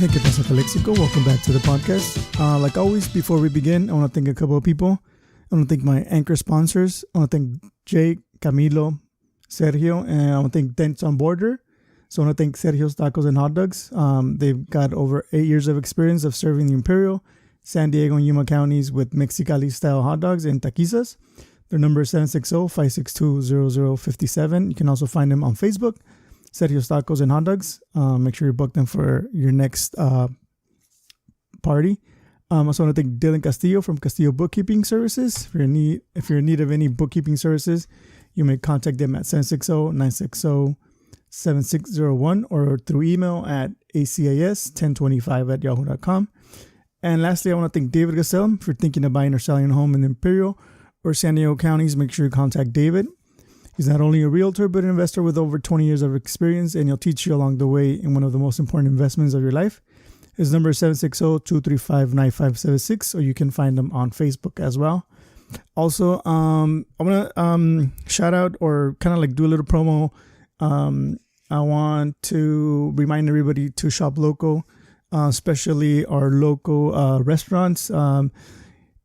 Hey, ¿qué pasa, Calexico? Welcome back to the podcast. Like always, before we begin, I want to thank a couple of people. I want to thank my anchor sponsors. I want to thank Jake, Camilo, Sergio, and I want to thank Dents on Border. So I want to thank Sergio's Tacos and Hotdogs. They've got over 8 years of experience of serving the Imperial, San Diego, and Yuma counties with Mexicali-style hot dogs and taquizas. Their number is 760-562-0057. You can also find them on Facebook, Sergio's Tacos and Hotdogs. Make sure you book them for your next party. I also want to thank Dylan Castillo from Castillo Bookkeeping Services. If you're in need of any bookkeeping services, you may contact them at 760-960-7601 or through email at acis1025@yahoo.com. And lastly, I want to thank David Gassel for thinking of buying or selling a home in the Imperial or San Diego counties. Make sure you contact David. He's not only a realtor, but an investor with over 20 years of experience, and he'll teach you along the way in one of the most important investments of your life. His number is 760-235-9576, or you can find him on Facebook as well. Also, I want to shout out or kind of like do a little promo. I want to remind everybody to shop local, especially our local restaurants.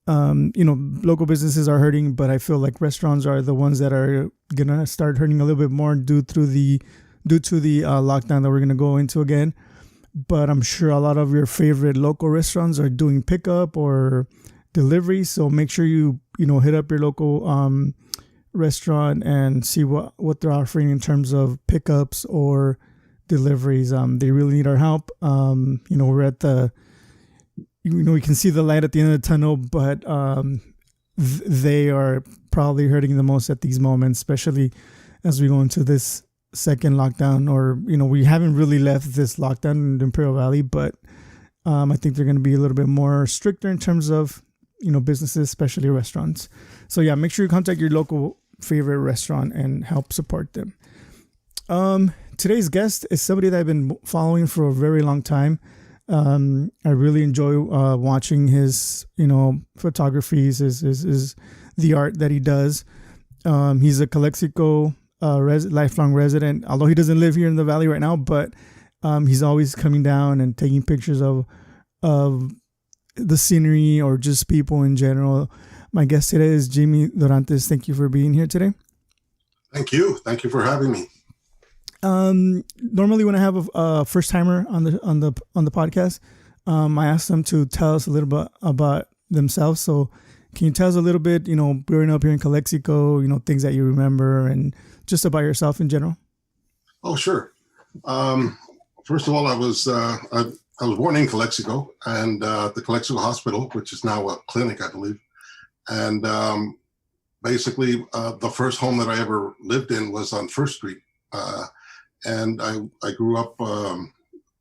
Local businesses are hurting, but I feel like restaurants are the ones that are gonna start hurting a little bit more due to the lockdown that we're gonna go into again. But I'm sure a lot of your favorite local restaurants are doing pickup or delivery, so make sure you hit up your local restaurant and see what they're offering in terms of pickups or deliveries. They really need our help. We're at the we can see the light at the end of the tunnel, but they are probably hurting the most at these moments, especially as we go into this second lockdown. Or, we haven't really left this lockdown in the Imperial Valley, but I think they're going to be a little bit more stricter in terms of, businesses, especially restaurants. So yeah, make sure you contact your local favorite restaurant and help support them. Today's guest is somebody that I've been following for a very long time. I really enjoy watching his, photographies, is the art that he does. He's a Calexico lifelong resident, although he doesn't live here in the valley right now, but he's always coming down and taking pictures of the scenery or just people in general. My guest today is Jimmy Dorantes. Thank you for being here today. Thank you. Thank you for having me. Normally when I have a first timer on the podcast, I ask them to tell us a little bit about themselves. So can you tell us a little bit, growing up here in Calexico, things that you remember and just about yourself in general? Oh, sure. First of all, I was born in Calexico and the Calexico Hospital, which is now a clinic, I believe. And basically the first home that I ever lived in was on First Street. And I grew up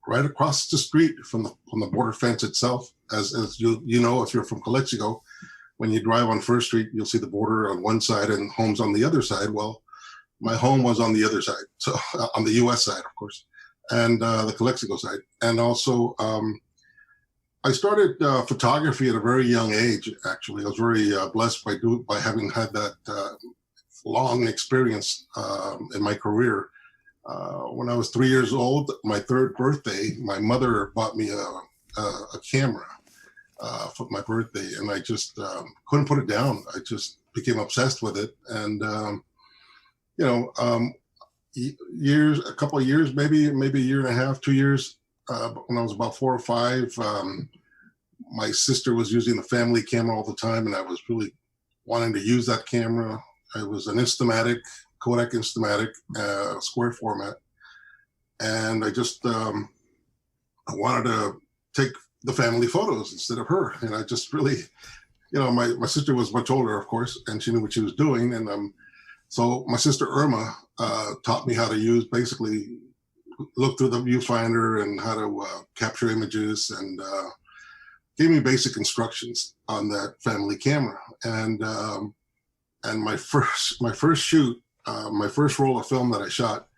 right across the street from the border fence itself. As you know, if you're from Calexico, when you drive on First Street, you'll see the border on one side and homes on the other side. Well, my home was on the other side, so on the U.S. side, of course, and the Calexico side. And also, I started photography at a very young age. Actually, I was very blessed by having had that long experience in my career. When I was 3 years old, my third birthday, my mother bought me a camera for my birthday, and I just couldn't put it down. I just became obsessed with it, and a couple of years, maybe a year and a half, 2 years, when I was about 4 or 5, my sister was using the family camera all the time, and I was really wanting to use that camera. It was an Instamatic. Kodak Instamatic, square format, and I just I wanted to take the family photos instead of her, and I just really, my sister was much older, of course, and she knew what she was doing, and so my sister Irma taught me how to basically look through the viewfinder and how to capture images, and gave me basic instructions on that family camera, and my first shoot. My first roll of film that I shot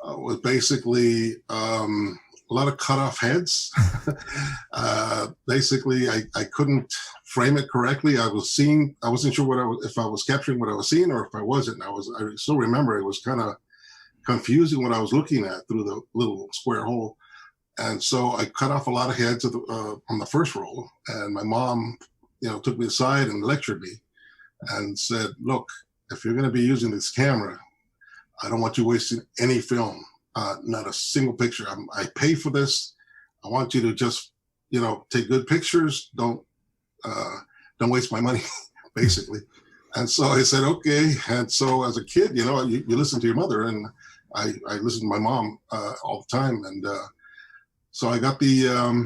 was basically a lot of cut off heads. Basically, I couldn't frame it correctly. I wasn't sure if I was capturing what I was seeing or if I wasn't. I still remember it was kind of confusing what I was looking at through the little square hole. And so I cut off a lot of heads on the first roll. And my mom, took me aside and lectured me and said, look, if you're going to be using this camera, I don't want you wasting any film, not a single picture. I pay for this. I want you to just, take good pictures. Don't waste my money, basically. And so I said, okay. And so as a kid, you listen to your mother, and I listened to my mom all the time. And so I got the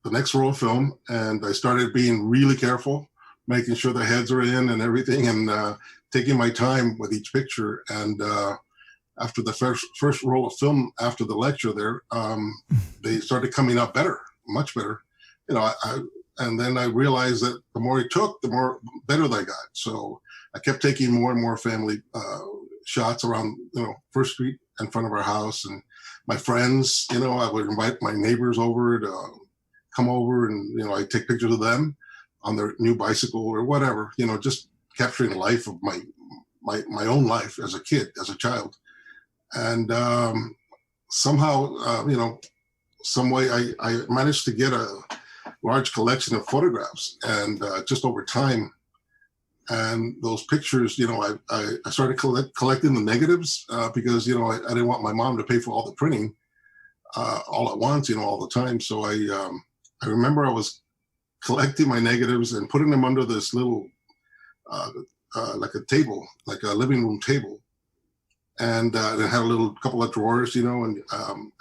next roll of film, and I started being really careful, making sure the heads are in and everything, and taking my time with each picture. And after the first roll of film, after the lecture there, they started coming out better, much better. And then I realized that the more it took, the more better they got. So I kept taking more and more family shots around, First Street in front of our house. And my friends, I would invite my neighbors over to come over, and, I'd take pictures of them on their new bicycle or whatever, just capturing the life of my own life as a kid, as a child. And somehow, some way I managed to get a large collection of photographs, and just over time, and those pictures, I started collecting the negatives because, I didn't want my mom to pay for all the printing all at once, all the time. So I remember I was collecting my negatives and putting them under this little, like a table, like a living room table. And it had a couple of drawers, and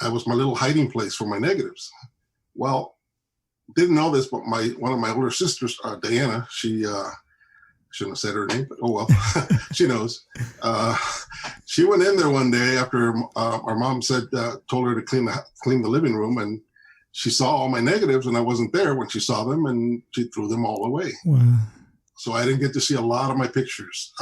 that was my little hiding place for my negatives. Well, didn't know this, but one of my older sisters, Diana, she shouldn't have said her name, but oh well, she knows. She went in there one day after our mom told her to clean the living room, and she saw all my negatives, and I wasn't there when she saw them, and she threw them all away. Wow. So I didn't get to see a lot of my pictures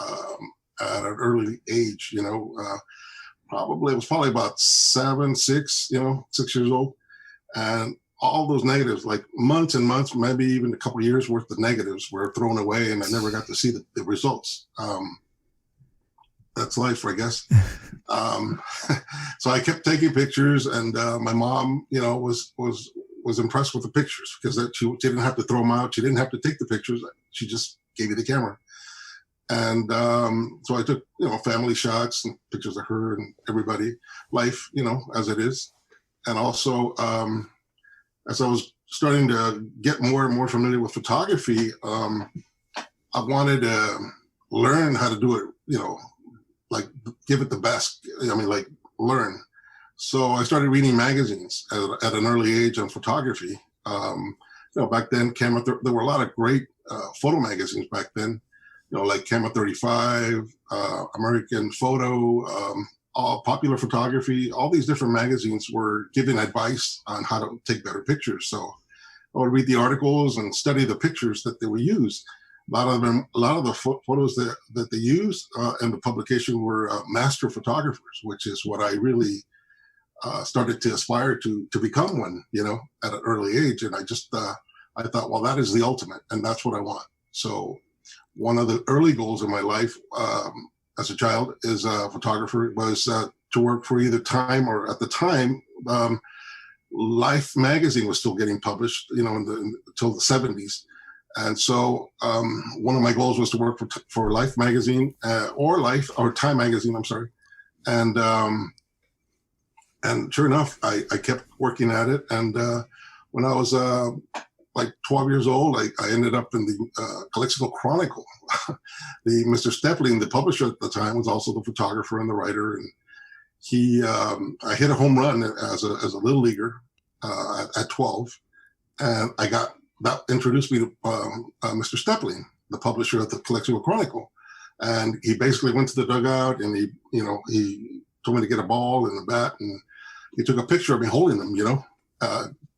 at an early age. It was probably about 6 years old, and all those negatives, like months and months, maybe even a couple of years worth of negatives, were thrown away, and I never got to see the results. That's life, I guess. So I kept taking pictures, and my mom, was impressed with the pictures because she didn't have to throw them out. She didn't have to take the pictures. She just gave me the camera. And so I took, family shots and pictures of her and everybody, life, as it is. And also, as I was starting to get more and more familiar with photography, I wanted to learn how to do it, like give it the best. Learn. So I started reading magazines at an early age on photography. Back then, there were a lot of great photo magazines back then, like Camera 35, American Photo, all Popular Photography. All these different magazines were giving advice on how to take better pictures. So I would read the articles and study the pictures that they would use. A lot of the photos that they used in the publication were master photographers, which is what I really started to aspire to become one, at an early age. And I just, I thought, well, that is the ultimate, and that's what I want. So one of the early goals in my life as a child as a photographer was to work for either Time, or at the time, Life magazine was still getting published, until the 70s. And so one of my goals was to work for Life magazine or Time magazine, I'm sorry. And sure enough, I kept working at it. And when I was like 12 years old, I ended up in the Calexico Chronicle. The Mr. Stepling, the publisher at the time, was also the photographer and the writer. And I hit a home run as a little leaguer at 12. And that introduced me to Mr. Stepling, the publisher of the Calexico Chronicle. And he basically went to the dugout, and he told me to get a ball and a bat, and he took a picture of me holding them,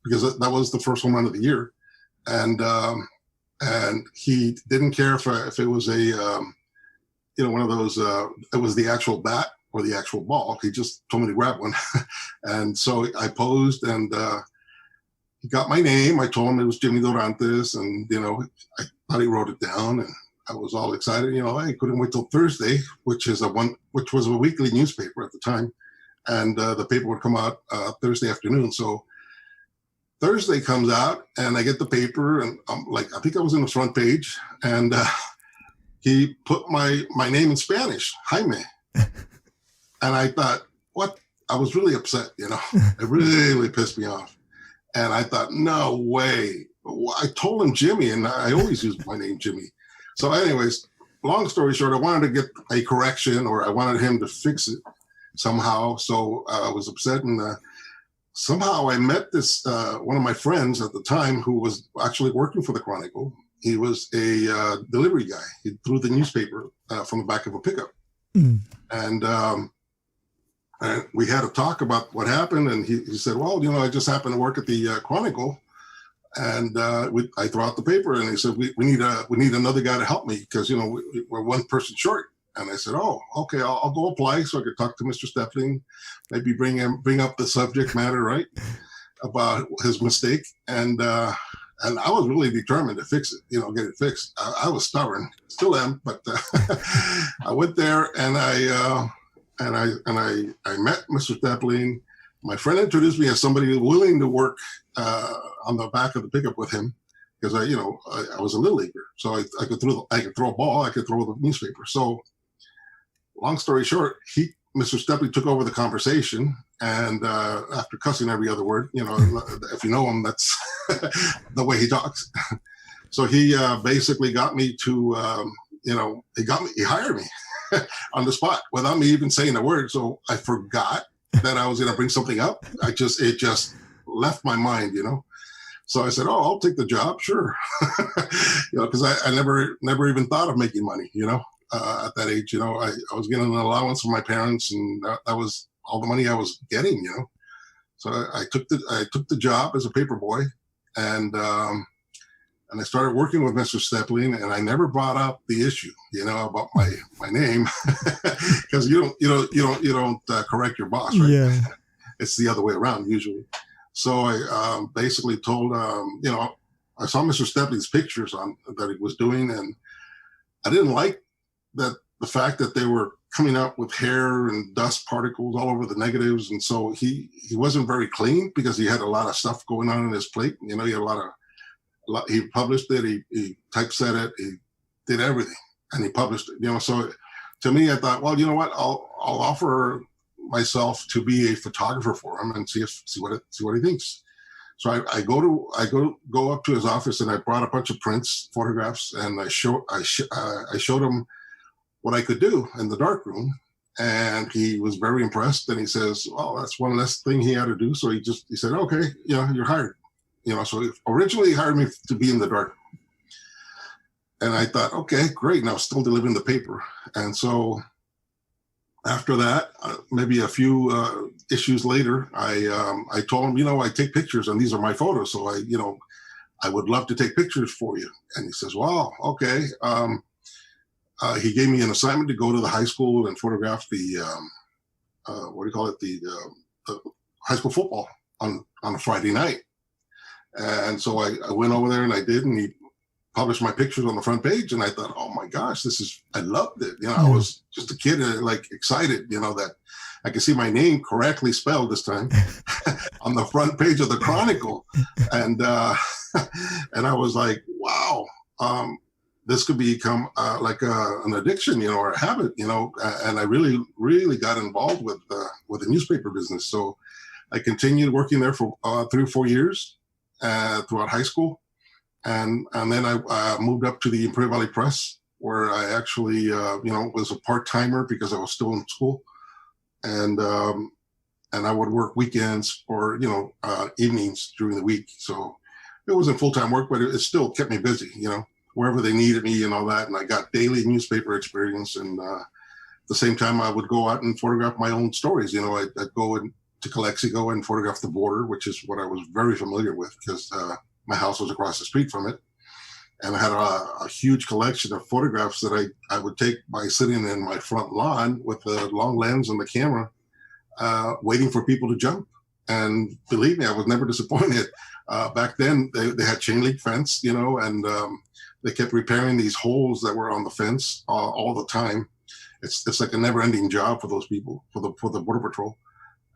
because that was the first home run of the year. And he didn't care if it was one of those, it was the actual bat or the actual ball. He just told me to grab one. And so I posed, and he got my name. I told him it was Jimmy Dorantes, and, I thought he wrote it down, and I was all excited. I couldn't wait till Thursday, which was a weekly newspaper at the time. and the paper would come out Thursday afternoon. So Thursday comes out, and I get the paper, and I'm like, I think I was in the front page, and he put my name in Spanish, Jaime. And I thought, what? I was really upset, you know. It really pissed me off. And I thought, no way. I told him Jimmy, and I always use my name Jimmy. So anyways, long story short, I wanted to get a correction, or I wanted him to fix it somehow. So I was upset, and somehow I met this one of my friends at the time who was actually working for the Chronicle. He was a delivery guy. He threw the newspaper from the back of a pickup. And we had a talk about what happened, and he said, well, you know, I just happened to work at the Chronicle, and I throw out the paper, and he said, we need another guy to help me, because, you know, we're one person short. And I said, oh, okay, I'll go apply so I could talk to Mr. Stepling, maybe bring up the subject matter, right, about his mistake. And I was really determined to fix it, you know, get it fixed. I was stubborn, still am, but I went there, and I met Mr. Stepling. My friend introduced me as somebody willing to work on the back of the pickup with him, because I was a little leaguer, so I could throw a ball, I could throw the newspaper. So, long story short, Mr. Stepling took over the conversation, and after cussing every other word, you know, if you know him, that's the way he talks. So he basically got me to, he hired me on the spot without me even saying a word. So I forgot that I was going to bring something up. It just left my mind, you know. So I said, oh, I'll take the job, sure. You know, because I never even thought of making money, you know. At that age, you know, I was getting an allowance from my parents, and that was all the money I was getting, you know. So I took the job as a paper boy, and I started working with Mr. Stepling, and I never brought up the issue, you know, about my name, because you don't correct your boss, right? Yeah. It's the other way around usually. So I basically told I saw Mr. Stepling's pictures that he was doing, and I didn't like the fact that they were coming up with hair and dust particles all over the negatives. And so he wasn't very clean, because he had a lot of stuff going on in his plate. You know, he had he published it, he typeset it, he did everything, and he published it, you know. So to me, I thought, well, you know what, I'll offer myself to be a photographer for him and see what he thinks. So I go up to his office, and I brought a bunch of prints, photographs, and I showed him what I could do in the darkroom, and he was very impressed. And he says, "Oh, that's one less thing he had to do." So he said, "Okay, you know, you're hired." You know, so originally he hired me to be in the dark, and I thought, okay, great. Now still delivering the paper, and so after that, maybe a few issues later, I told him, you know, I take pictures, and these are my photos, so I would love to take pictures for you. And he says, "Wow, okay." He gave me an assignment to go to the high school and photograph the the high school football on a Friday night. And so I went over there, and I did, and he published my pictures on the front page. And I thought, oh my gosh, I loved it. You know, I was just a kid, like excited, you know, that I could see my name correctly spelled this time on the front page of the Chronicle. And I was like, wow, this could become like an addiction, you know, or a habit, you know. And I really, really got involved with the newspaper business. So I continued working there for 3 or 4 years throughout high school. And then I moved up to the Imperial Valley Press, where I actually, was a part-timer because I was still in school. And I would work weekends or, evenings during the week. So it wasn't full-time work, but it still kept me busy, you know, wherever they needed me and all that. And I got daily newspaper experience. And at the same time, I would go out and photograph my own stories. You know, I'd go to Calexico and photograph the border, which is what I was very familiar with, because my house was across the street from it. And I had a huge collection of photographs that I would take by sitting in my front lawn with the long lens and the camera, waiting for people to jump. And believe me, I was never disappointed. Back then, they had chain link fence, you know, and they kept repairing these holes that were on the fence all the time. It's like a never-ending job for those people, for the Border Patrol.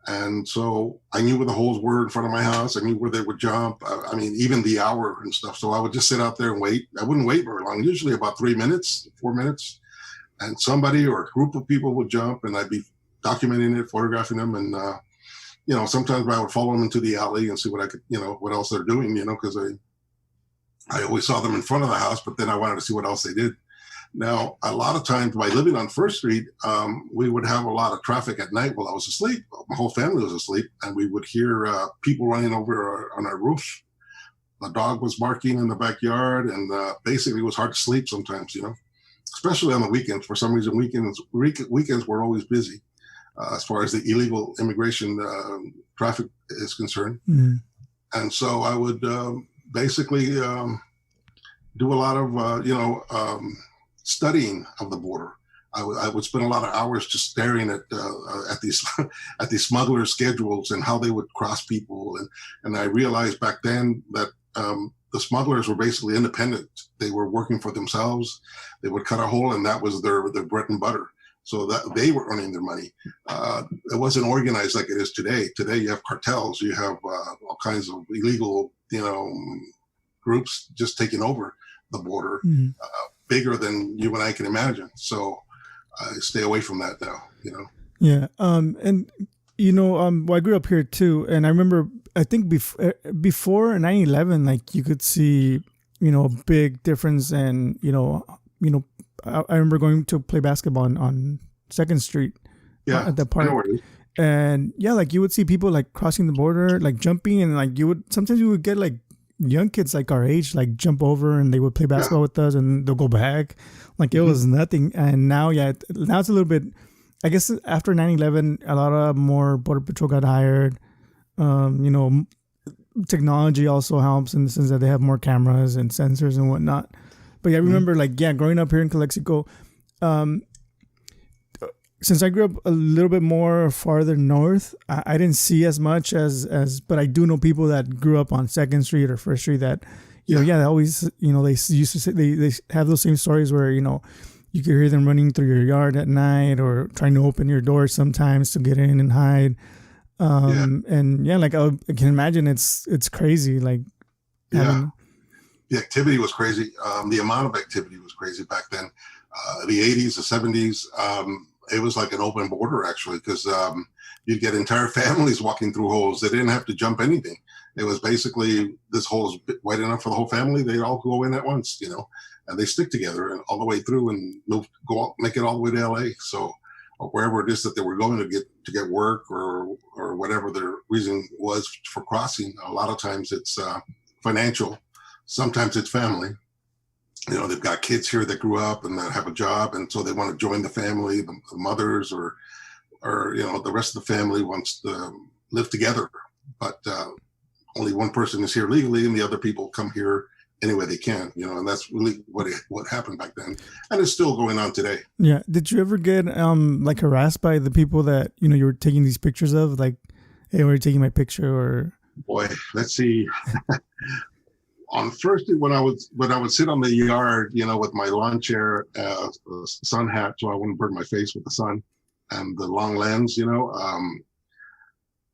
And so I knew where the holes were in front of my house. I knew where they would jump. I mean, even the hour and stuff. So I would just sit out there and wait. I wouldn't wait very long, usually about 3 minutes, 4 minutes. And somebody or a group of people would jump, and I'd be documenting it, photographing them. And, sometimes I would follow them into the alley and see what I could, what else they're doing, because I always saw them in front of the house, but then I wanted to see what else they did. Now, a lot of times by living on First Street, we would have a lot of traffic at night while I was asleep. My whole family was asleep, and we would hear people running over on our roof. The dog was barking in the backyard, and basically it was hard to sleep sometimes, especially on the weekends. For some reason, weekends were always busy as far as the illegal immigration traffic is concerned. Mm-hmm. And so I would basically do a lot of, studying of the border. I would spend a lot of hours just staring at these at these smugglers' schedules and how they would cross people. And I realized back then that the smugglers were basically independent. They were working for themselves. They would cut a hole, and that was their bread and butter. So that they were earning their money. It wasn't organized like it is today. Today you have cartels. You have all kinds of illegal, groups just taking over the border. Mm-hmm. Bigger than you and I can imagine. So I stay away from that now, Yeah. And, I grew up here too. And I remember, I think before 9/11, like you could see, a big difference. And, I remember going to play basketball on 2nd Street at the park. And like you would see people like crossing the border, like jumping, and like sometimes you would get like young kids like our age like jump over and they would play basketball with us, and they'll go back like it was nothing. And now now it's a little bit, I guess after 9/11 a lot of more border patrol got hired. Technology also helps in the sense that they have more cameras and sensors and whatnot. But I remember growing up here in Calexico, since I grew up a little bit more farther north, I didn't see as much but I do know people that grew up on 2nd Street or First Street that, they always, they used to say, they have those same stories where, you could hear them running through your yard at night or trying to open your door sometimes to get in and hide. And like I can imagine it's crazy. Like, the activity was crazy. The amount of activity was crazy back then. The 80s, the 70s, it was like an open border, actually, because you'd get entire families walking through holes. They didn't have to jump anything. It was basically, this hole is wide enough for the whole family. They all go in at once, and they stick together and all the way through and make it all the way to LA. So, or wherever it is that they were going to get work or whatever their reason was for crossing. A lot of times it's financial. Sometimes it's family. They've got kids here that grew up and that have a job, and so they want to join the family, the mothers or the rest of the family wants to live together. But only one person is here legally, and the other people come here any way they can, and that's really what happened back then, and it's still going on today. Yeah. Did you ever get like harassed by the people that you were taking these pictures of, like, hey, we're taking my picture? Or boy, let's see. On First Day, when I would sit on the yard, with my lawn chair, sun hat, so I wouldn't burn my face with the sun, and the long lens,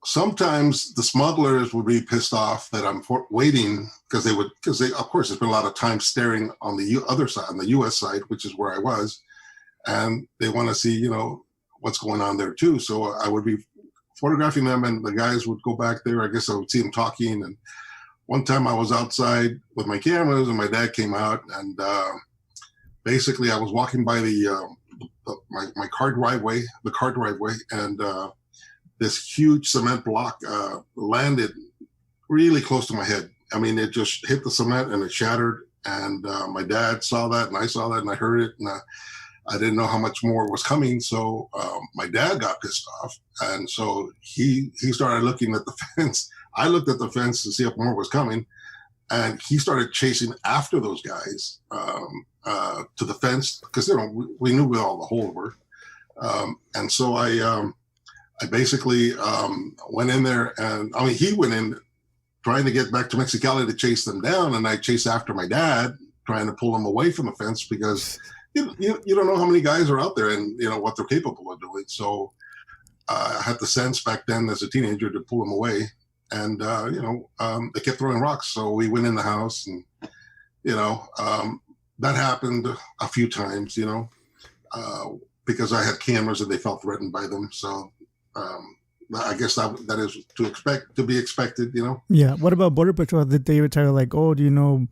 sometimes the smugglers would be pissed off that I'm waiting because they, of course, there's been a lot of time staring on the other side, on the U.S. side, which is where I was, and they want to see, what's going on there too. So I would be photographing them, and the guys would go back there. I guess I would see them talking. And one time I was outside with my cameras, and my dad came out, and basically I was walking by my car driveway, and this huge cement block landed really close to my head. I mean, it just hit the cement and it shattered. And my dad saw that, and I saw that, and I heard it, and I didn't know how much more was coming. So my dad got pissed off, and so he started looking at the fence. I looked at the fence to see if more was coming, and he started chasing after those guys to the fence because we knew where all the holes were. And so I basically went in there, and I mean, he went in trying to get back to Mexicali to chase them down, and I chased after my dad, trying to pull him away from the fence because you don't know how many guys are out there and what they're capable of doing. So I had the sense back then as a teenager to pull them away. And, they kept throwing rocks. So we went in the house and, that happened a few times, because I had cameras and they felt threatened by them. So I guess that is to be expected, Yeah. What about Border Patrol? Did they ever tell you like, oh, do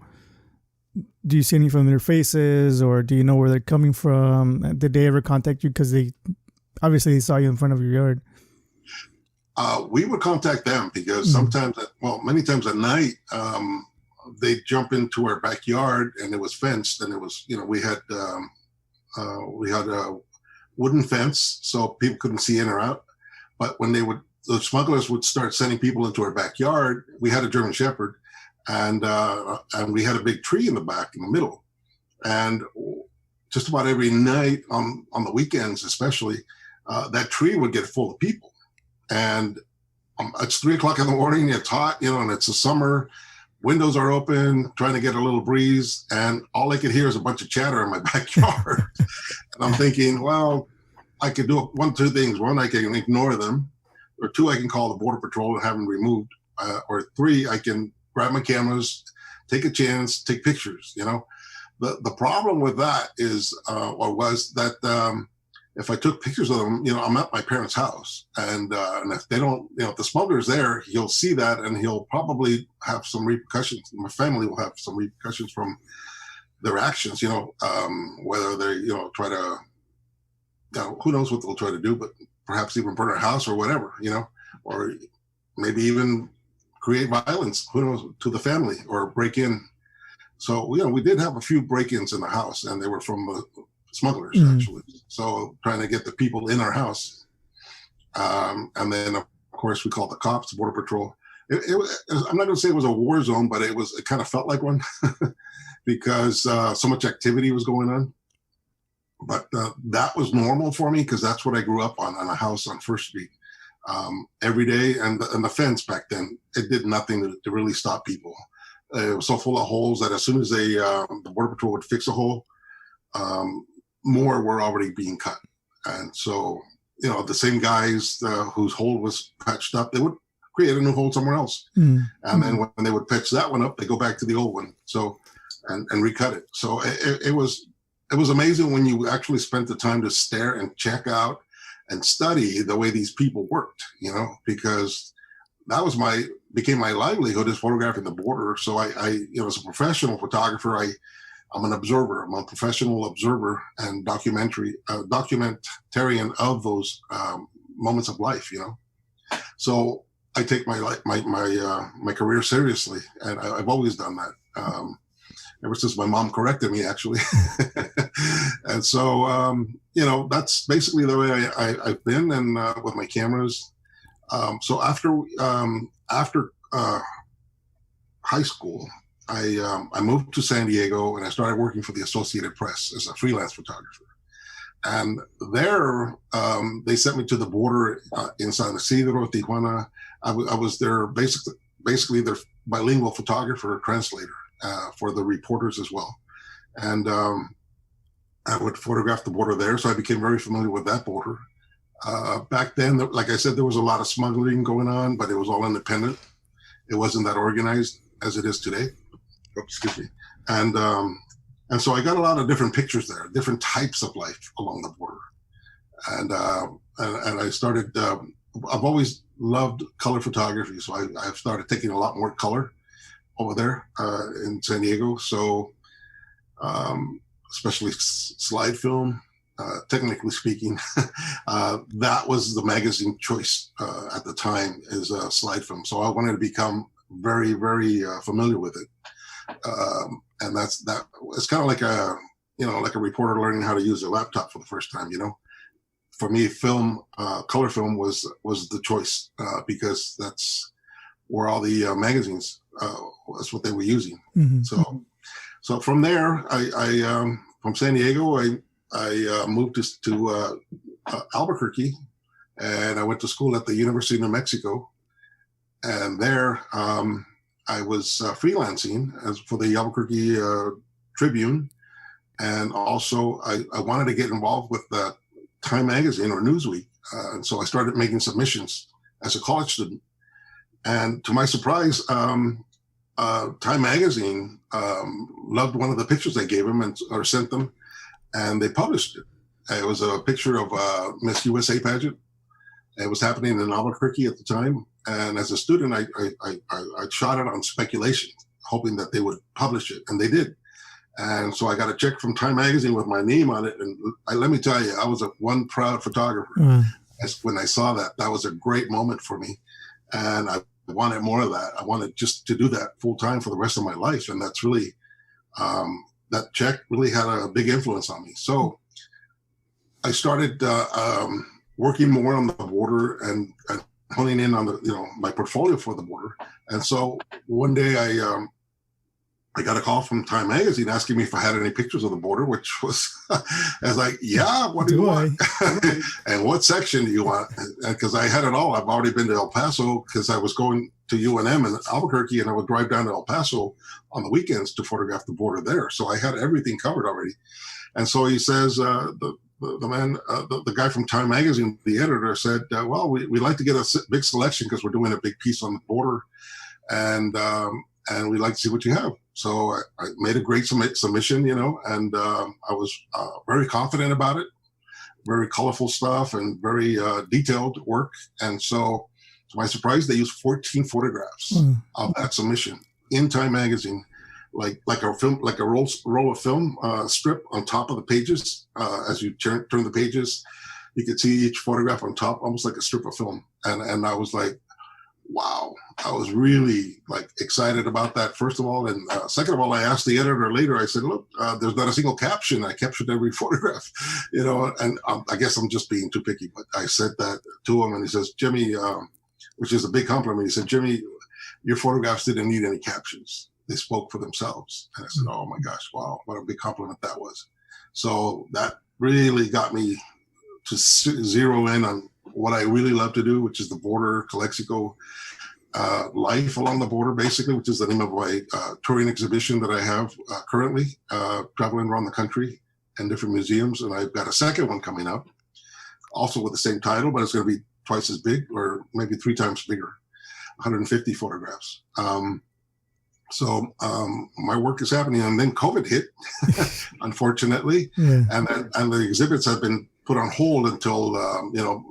you see any from their faces, or do you know where they're coming from? Did they ever contact you? Because they obviously saw you in front of your yard. We would contact them because many times at night, they'd jump into our backyard and it was fenced, and it was, we had a wooden fence so people couldn't see in or out. But when the smugglers would start sending people into our backyard, we had a German Shepherd, and we had a big tree in the back, in the middle. And just about every night on the weekends, especially, that tree would get full of people. And it's 3:00 in the morning, it's hot, and it's the summer, windows are open, trying to get a little breeze. And all I could hear is a bunch of chatter in my backyard. And I'm thinking, well, I could do two things. One, I can ignore them, or two, I can call the Border Patrol and have them removed, or three, I can grab my cameras, take a chance, take pictures. The problem with that was that if I took pictures of them, I'm at my parents' house, and if they don't, if the smuggler's there, he'll see that, and he'll probably have some repercussions. My family will have some repercussions from their actions. Whether they try to, who knows what they'll try to do, but perhaps even burn our house or whatever, or maybe even create violence, who knows, to the family, or break in. So, we did have a few break-ins in the house, and they were from smugglers, actually. So trying to get the people in our house. And then, of course, we called the cops, the Border Patrol. I'm not going to say it was a war zone, but it kind of felt like one because so much activity was going on. But that was normal for me because that's what I grew up on a house on First Street every day. And the fence back then, it did nothing to really stop people. It was so full of holes that as soon as the Border Patrol would fix a hole, more were already being cut. And so, the same guys whose hole was patched up, they would create a new hole somewhere else. And then when they would patch that one up, they go back to the old one. So, and recut it. So it was amazing when you actually spent the time to stare and check out and study the way these people worked, because that became my livelihood, is photographing the border. So I as a professional photographer, I'm an observer. I'm a professional observer and documentarian of those moments of life. So I take my career seriously, and I've always done that ever since my mom corrected me, actually. And so that's basically the way I've been, and with my cameras. So after high school, I moved to San Diego, and I started working for the Associated Press as a freelance photographer. And there, they sent me to the border in San Isidro, Tijuana. I was their basically their bilingual photographer, translator for the reporters as well. And I would photograph the border there, so I became very familiar with that border. Back then, like I said, there was a lot of smuggling going on, but it was all independent. It wasn't that organized as it is today. Excuse me. And so I got a lot of different pictures there, different types of life along the border. And I started, I've always loved color photography. So I've started taking a lot more color over there in San Diego. So especially slide film, technically speaking, that was the magazine choice at the time, is slide film. So I wanted to become very, very familiar with it. And it's kind of like a reporter learning how to use a laptop for the first time. For me, color film was the choice because that's where all the magazines, that's what they were using. Mm-hmm. So from there, I from San Diego, I moved to Albuquerque, and I went to school at the University of New Mexico. And there, I was freelancing for the Albuquerque Tribune. And also, I wanted to get involved with the Time Magazine or Newsweek And so I started making submissions as a college student. And to my surprise, Time Magazine loved one of the pictures I gave them or sent them, and they published it. It was a picture of Miss USA pageant. It was happening in Albuquerque at the time. And as a student, I shot it on speculation, hoping that they would publish it, and they did. And so I got a check from Time Magazine with my name on it. And let me tell you, I was one proud photographer. When I saw that, that was a great moment for me. And I wanted more of that. I wanted just to do that full time for the rest of my life. And that's really, that check really had a big influence on me. So I started working more on the border and honing in on my portfolio for the border. And so one day I got a call from Time Magazine asking me if I had any pictures of the border, which was, I was like, yeah, what do you want? And what section do you want? Because I had it all. I've already been to El Paso because I was going to UNM in Albuquerque, and I would drive down to El Paso on the weekends to photograph the border there. So I had everything covered already. And so he says, the guy from Time Magazine, the editor, said, well, we'd like to get a big selection because we're doing a big piece on the border. And we'd like to see what you have. So I made a great submission, and I was very confident about it, very colorful stuff and very detailed work. And so to my surprise, they used 14 photographs of that submission in Time Magazine, like a film, like a roll of film strip on top of the pages. As you turn the pages, you could see each photograph on top, almost like a strip of film. And I was like, wow, I was really excited about that, first of all. And second of all, I asked the editor later, I said, look, there's not a single caption. I captured every photograph, and I guess I'm just being too picky, but I said that to him, and he says, Jimmy, which is a big compliment. He said, Jimmy, your photographs didn't need any captions. They spoke for themselves. And I said, oh my gosh, wow, what a big compliment that was. So that really got me to zero in on what I really love to do, which is the border, Calexico, life along the border, basically, which is the name of my touring exhibition that I have currently, traveling around the country and different museums. And I've got a second one coming up, also with the same title, but it's going to be twice as big, or maybe 3 times bigger, 150 photographs. So my work is happening, and then COVID hit, unfortunately, and the exhibits have been put on hold until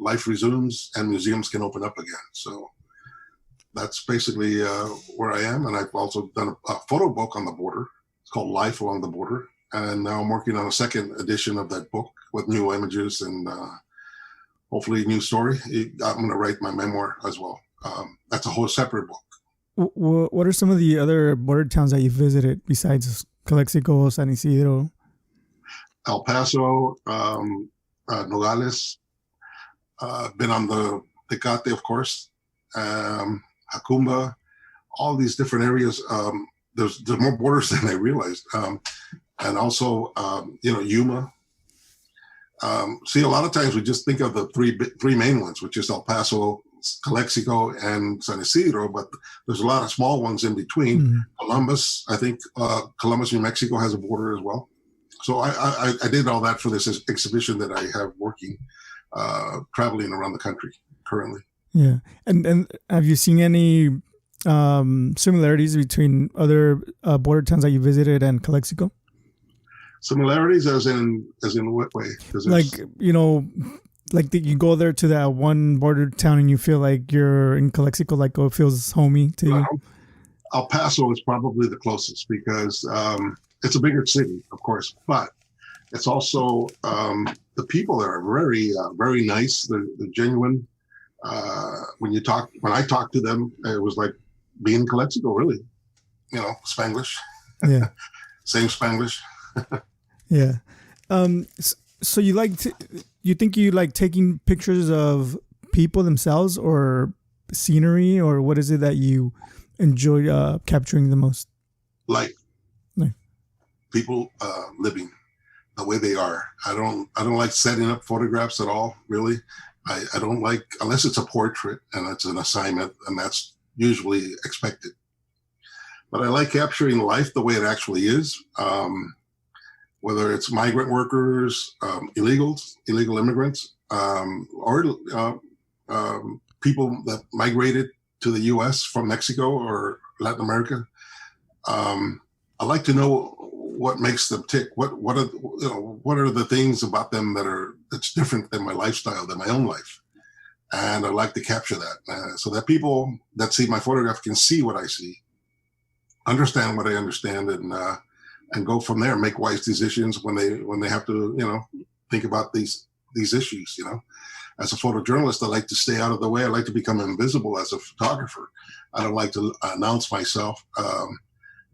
life resumes and museums can open up again. So that's basically where I am. And I've also done a photo book on the border. It's called Life Along the Border. And now I'm working on a second edition of that book with new images and hopefully a new story. I'm going to write my memoir as well. That's a whole separate book. What are some of the other border towns that you visited besides Calexico, San Isidro? El Paso, Nogales, been on the Tecate, of course, Jacumba, all these different areas. There's more borders than I realized. And also, Yuma. See, a lot of times we just think of the three main ones, which is El Paso, Calexico, and San Isidro, but there's a lot of small ones in between. Columbus, I think Columbus, New Mexico has a border as well. So I did all that for this exhibition that I have working, traveling around the country currently. Yeah. And have you seen any similarities between other border towns that you visited and Calexico? Similarities as in what way? You go there to that one border town and you feel like you're in Calexico, like it feels homey to you? El Paso is probably the closest because it's a bigger city, of course, but it's also the people there are very, very nice. They're genuine. When I talked to them, it was like being in Calexico, really. Spanglish. Yeah. Same Spanglish. Yeah. So you think you like taking pictures of people themselves or scenery, or what is it that you enjoy capturing the most? Life. People living the way they are. I don't like setting up photographs at all, really. I don't like, unless it's a portrait and it's an assignment, and that's usually expected. But I like capturing life the way it actually is. Whether it's migrant workers, illegal immigrants, or people that migrated to the U.S. from Mexico or Latin America. I like to know what makes them tick. What are the things about them that's different than my lifestyle, than my own life, and I like to capture that so that people that see my photograph can see what I see, understand what I understand, and go from there. Make wise decisions when they have to think about these issues. As a photojournalist, I like to stay out of the way. I like to become invisible as a photographer. I don't like to announce myself.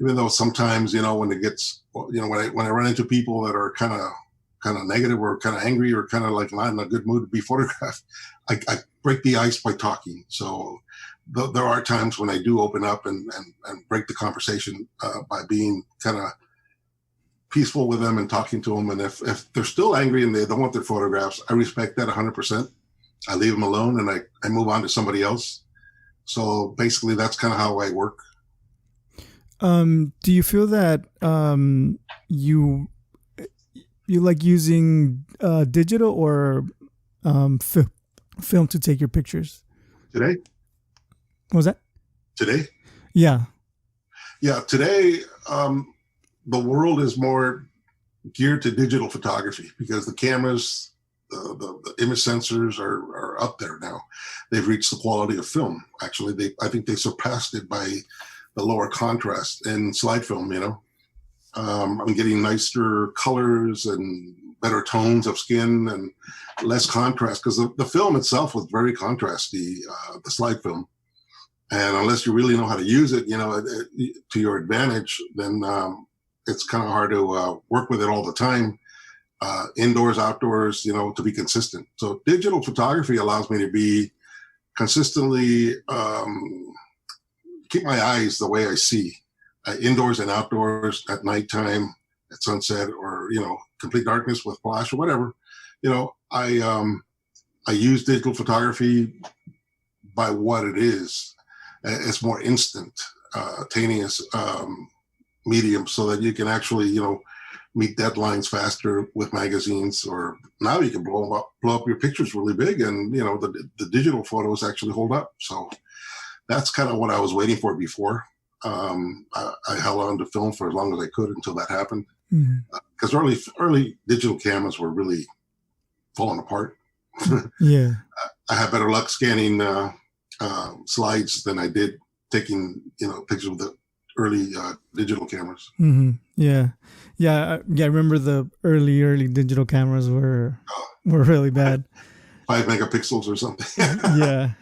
Even though sometimes, when it gets, when I run into people that are kind of negative or kind of angry or kind of like not in a good mood to be photographed, I break the ice by talking. So there are times when I do open up and break the conversation by being kind of peaceful with them and talking to them. And if they're still angry and they don't want their photographs, I respect that 100%. I leave them alone and I move on to somebody else. So basically that's kind of how I work. Do you feel that you like using digital or film to take your pictures? Today? What was that? Today? Yeah. Yeah, today the world is more geared to digital photography because the cameras, the image sensors are up there now. They've reached the quality of film. Actually, I think they surpassed it by the lower contrast in slide film. I'm getting nicer colors and better tones of skin and less contrast because the film itself was very contrasty, the slide film. And unless you really know how to use it, to your advantage, then it's kind of hard to work with it all the time, indoors, outdoors, to be consistent. So digital photography allows me to be consistently keep my eyes the way I see, indoors and outdoors, at nighttime, at sunset, or complete darkness with flash or whatever. I use digital photography by what it is. It's more instantaneous medium, so that you can actually meet deadlines faster with magazines. Or now you can blow up your pictures really big, and the digital photos actually hold up. So that's kind of what I was waiting for before. I held on to film for as long as I could until that happened. Because early digital cameras were really falling apart. Yeah, I had better luck scanning slides than I did taking pictures with the early digital cameras. Yeah. I remember the early digital cameras were really bad. 5 megapixels or something. Yeah.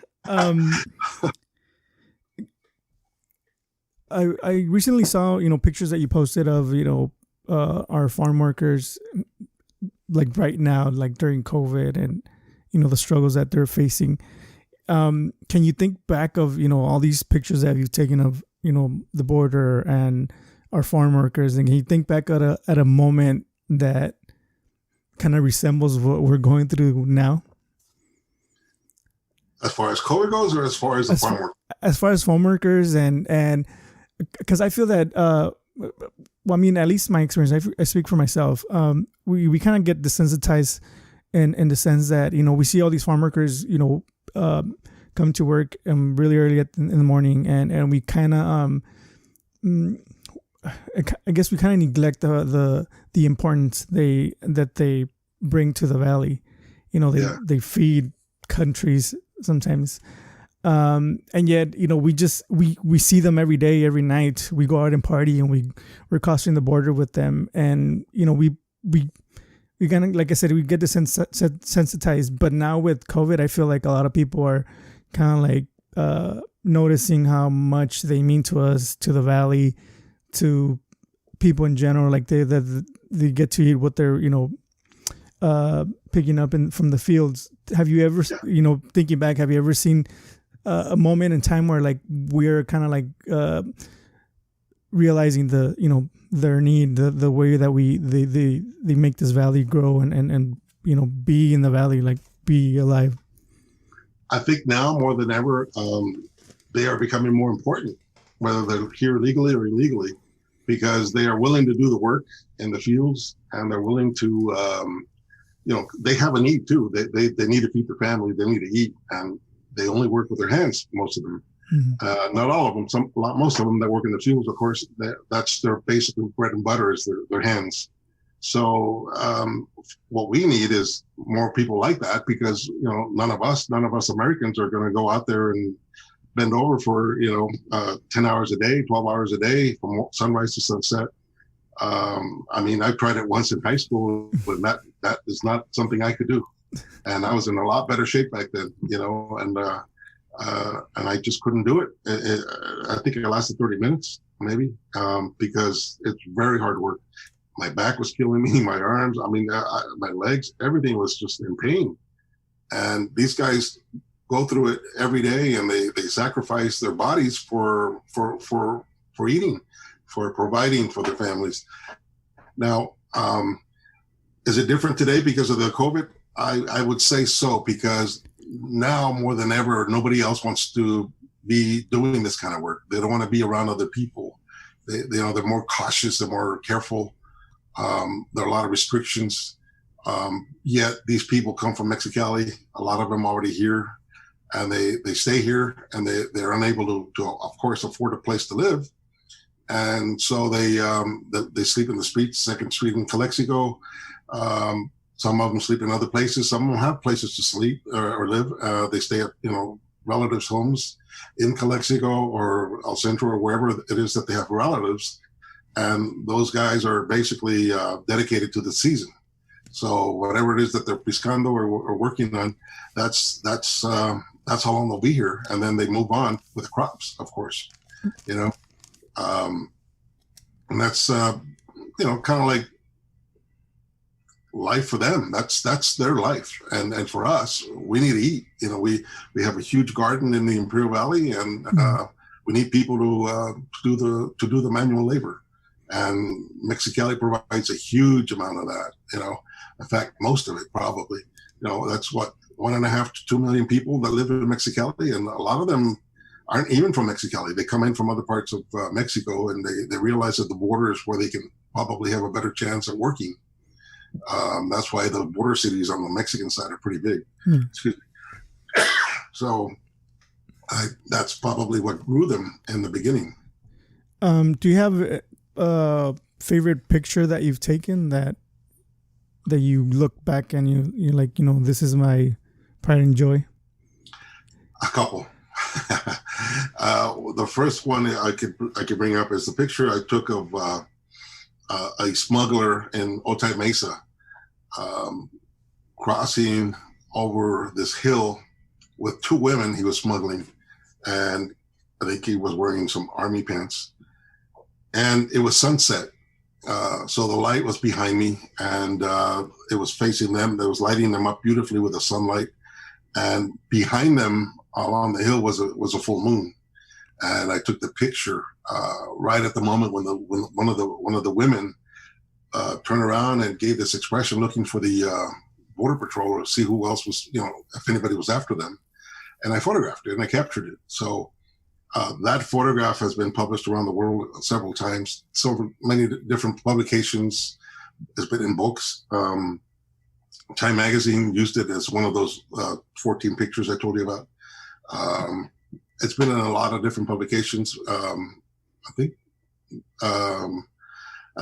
I recently saw pictures that you posted of our farm workers, like right now, like during COVID, and the struggles that they're facing. Can you think back of all these pictures that you've taken of the border and our farm workers, and can you think back at a moment that kind of resembles what we're going through now? As far as COVID goes, or as far as the farm workers? As far as farm workers, and because I feel that, at least my experience, I speak for myself. We kind of get desensitized in the sense that we see all these farm workers come to work really early in the morning, and we kind of I guess we kind of neglect the importance that they bring to the valley. They feed countries sometimes. And yet, we see them every day, every night. We go out and party, and we're crossing the border with them. And, we kind of, like I said, we get desensitized. But now with COVID, I feel like a lot of people are kind of like noticing how much they mean to us, to the valley, to people in general. Like they get to eat what they're, picking up from the fields. Have you ever, thinking back, have you ever seen a moment in time where like we're kind of like realizing their need, the way that they make this valley grow and be in the valley, like be alive? I think now more than ever, they are becoming more important, whether they're here legally or illegally, because they are willing to do the work in the fields, and they're willing to they have a need too. They need to feed their family. They need to eat, and they only work with their hands, most of them. Mm-hmm. Not all of them. Most of them that work in the fields, of course, that's their basic bread and butter is their hands. So what we need is more people like that, because none of us Americans are going to go out there and bend over for 10 hours a day, 12 hours a day from sunrise to sunset. I mean, I tried it once in high school, but that is not something I could do. And I was in a lot better shape back then, and I just couldn't do it. I think it lasted 30 minutes, maybe, because it's very hard work. My back was killing me, my arms, my legs, everything was just in pain. And these guys go through it every day, and they sacrifice their bodies for eating, for providing for their families. Now, is it different today because of the COVID? I would say so, because now more than ever, nobody else wants to be doing this kind of work. They don't want to be around other people. They're more cautious, they're more careful. There are a lot of restrictions. Yet these people come from Mexicali, a lot of them already here, and they stay here, and they're unable to of course afford a place to live. And so they sleep in the streets, 2nd Street in Calexico. Some of them sleep in other places. Some of them have places to sleep or live. They stay at relatives' homes in Calexico or El Centro or wherever it is that they have relatives. And those guys are basically dedicated to the season. So whatever it is that they're pescando or working on, that's how long they'll be here. And then they move on with crops, of course. And that's kind of like life for them. That's their life, and for us, we need to eat. We have a huge garden in the Imperial Valley, and we need people to do the manual labor, and Mexicali provides a huge amount of that. In fact, most of it probably. That's what 1.5 to 2 million people that live in Mexicali, and a lot of them aren't even from Mexicali. They come in from other parts of Mexico, and they realize that the border is where they can probably have a better chance at working. That's why the border cities on the Mexican side are pretty big. Excuse me. So that's probably what grew them in the beginning. Do you have a favorite picture that you've taken that you look back and you're like, this is my pride and joy? A couple. The first one I could bring up is the picture I took of a smuggler in Otay Mesa crossing over this hill with 2 women he was smuggling, and I think he was wearing some army pants, and it was sunset, so the light was behind me, and it was facing them. That was lighting them up beautifully with the sunlight, and behind them along the hill was a full moon. And I took the picture right at the moment when one of the women turned around and gave this expression, looking for the border patrol to see who else was, if anybody was after them. And I photographed it and I captured it. So that photograph has been published around the world several times. So many different publications. It's been in books. Time Magazine used it as one of those 14 pictures I told you about. It's been in a lot of different publications, I think. And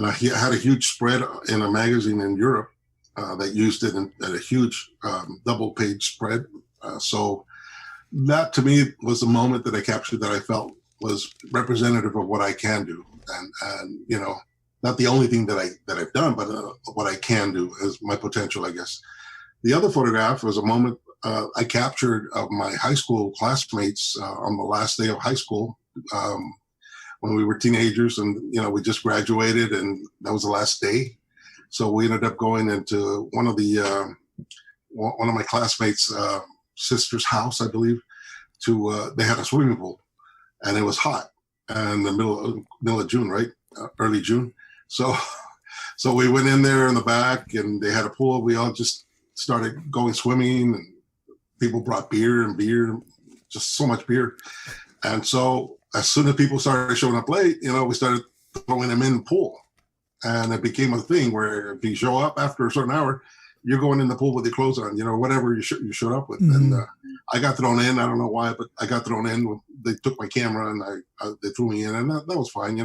I had a huge spread in a magazine in Europe that used it at a huge double-page spread. So that, to me, was the moment that I captured that I felt was representative of what I can do. And not the only thing that I've done, but what I can do is my potential, I guess. The other photograph was a moment I captured of my high school classmates on the last day of high school when we were teenagers, and we just graduated, and that was the last day. So we ended up going into one of my classmates' sister's house, I believe. They had a swimming pool, and it was hot, and the middle of June, right, early June. So we went in there in the back, and they had a pool. We all just started going swimming, and people brought beer, just so much beer. And so as soon as people started showing up late, we started throwing them in the pool. And it became a thing where if you show up after a certain hour, you're going in the pool with your clothes on, whatever you showed up with. Mm-hmm. And I got thrown in. I don't know why, but I got thrown in. They took my camera and they threw me in, and that was fine.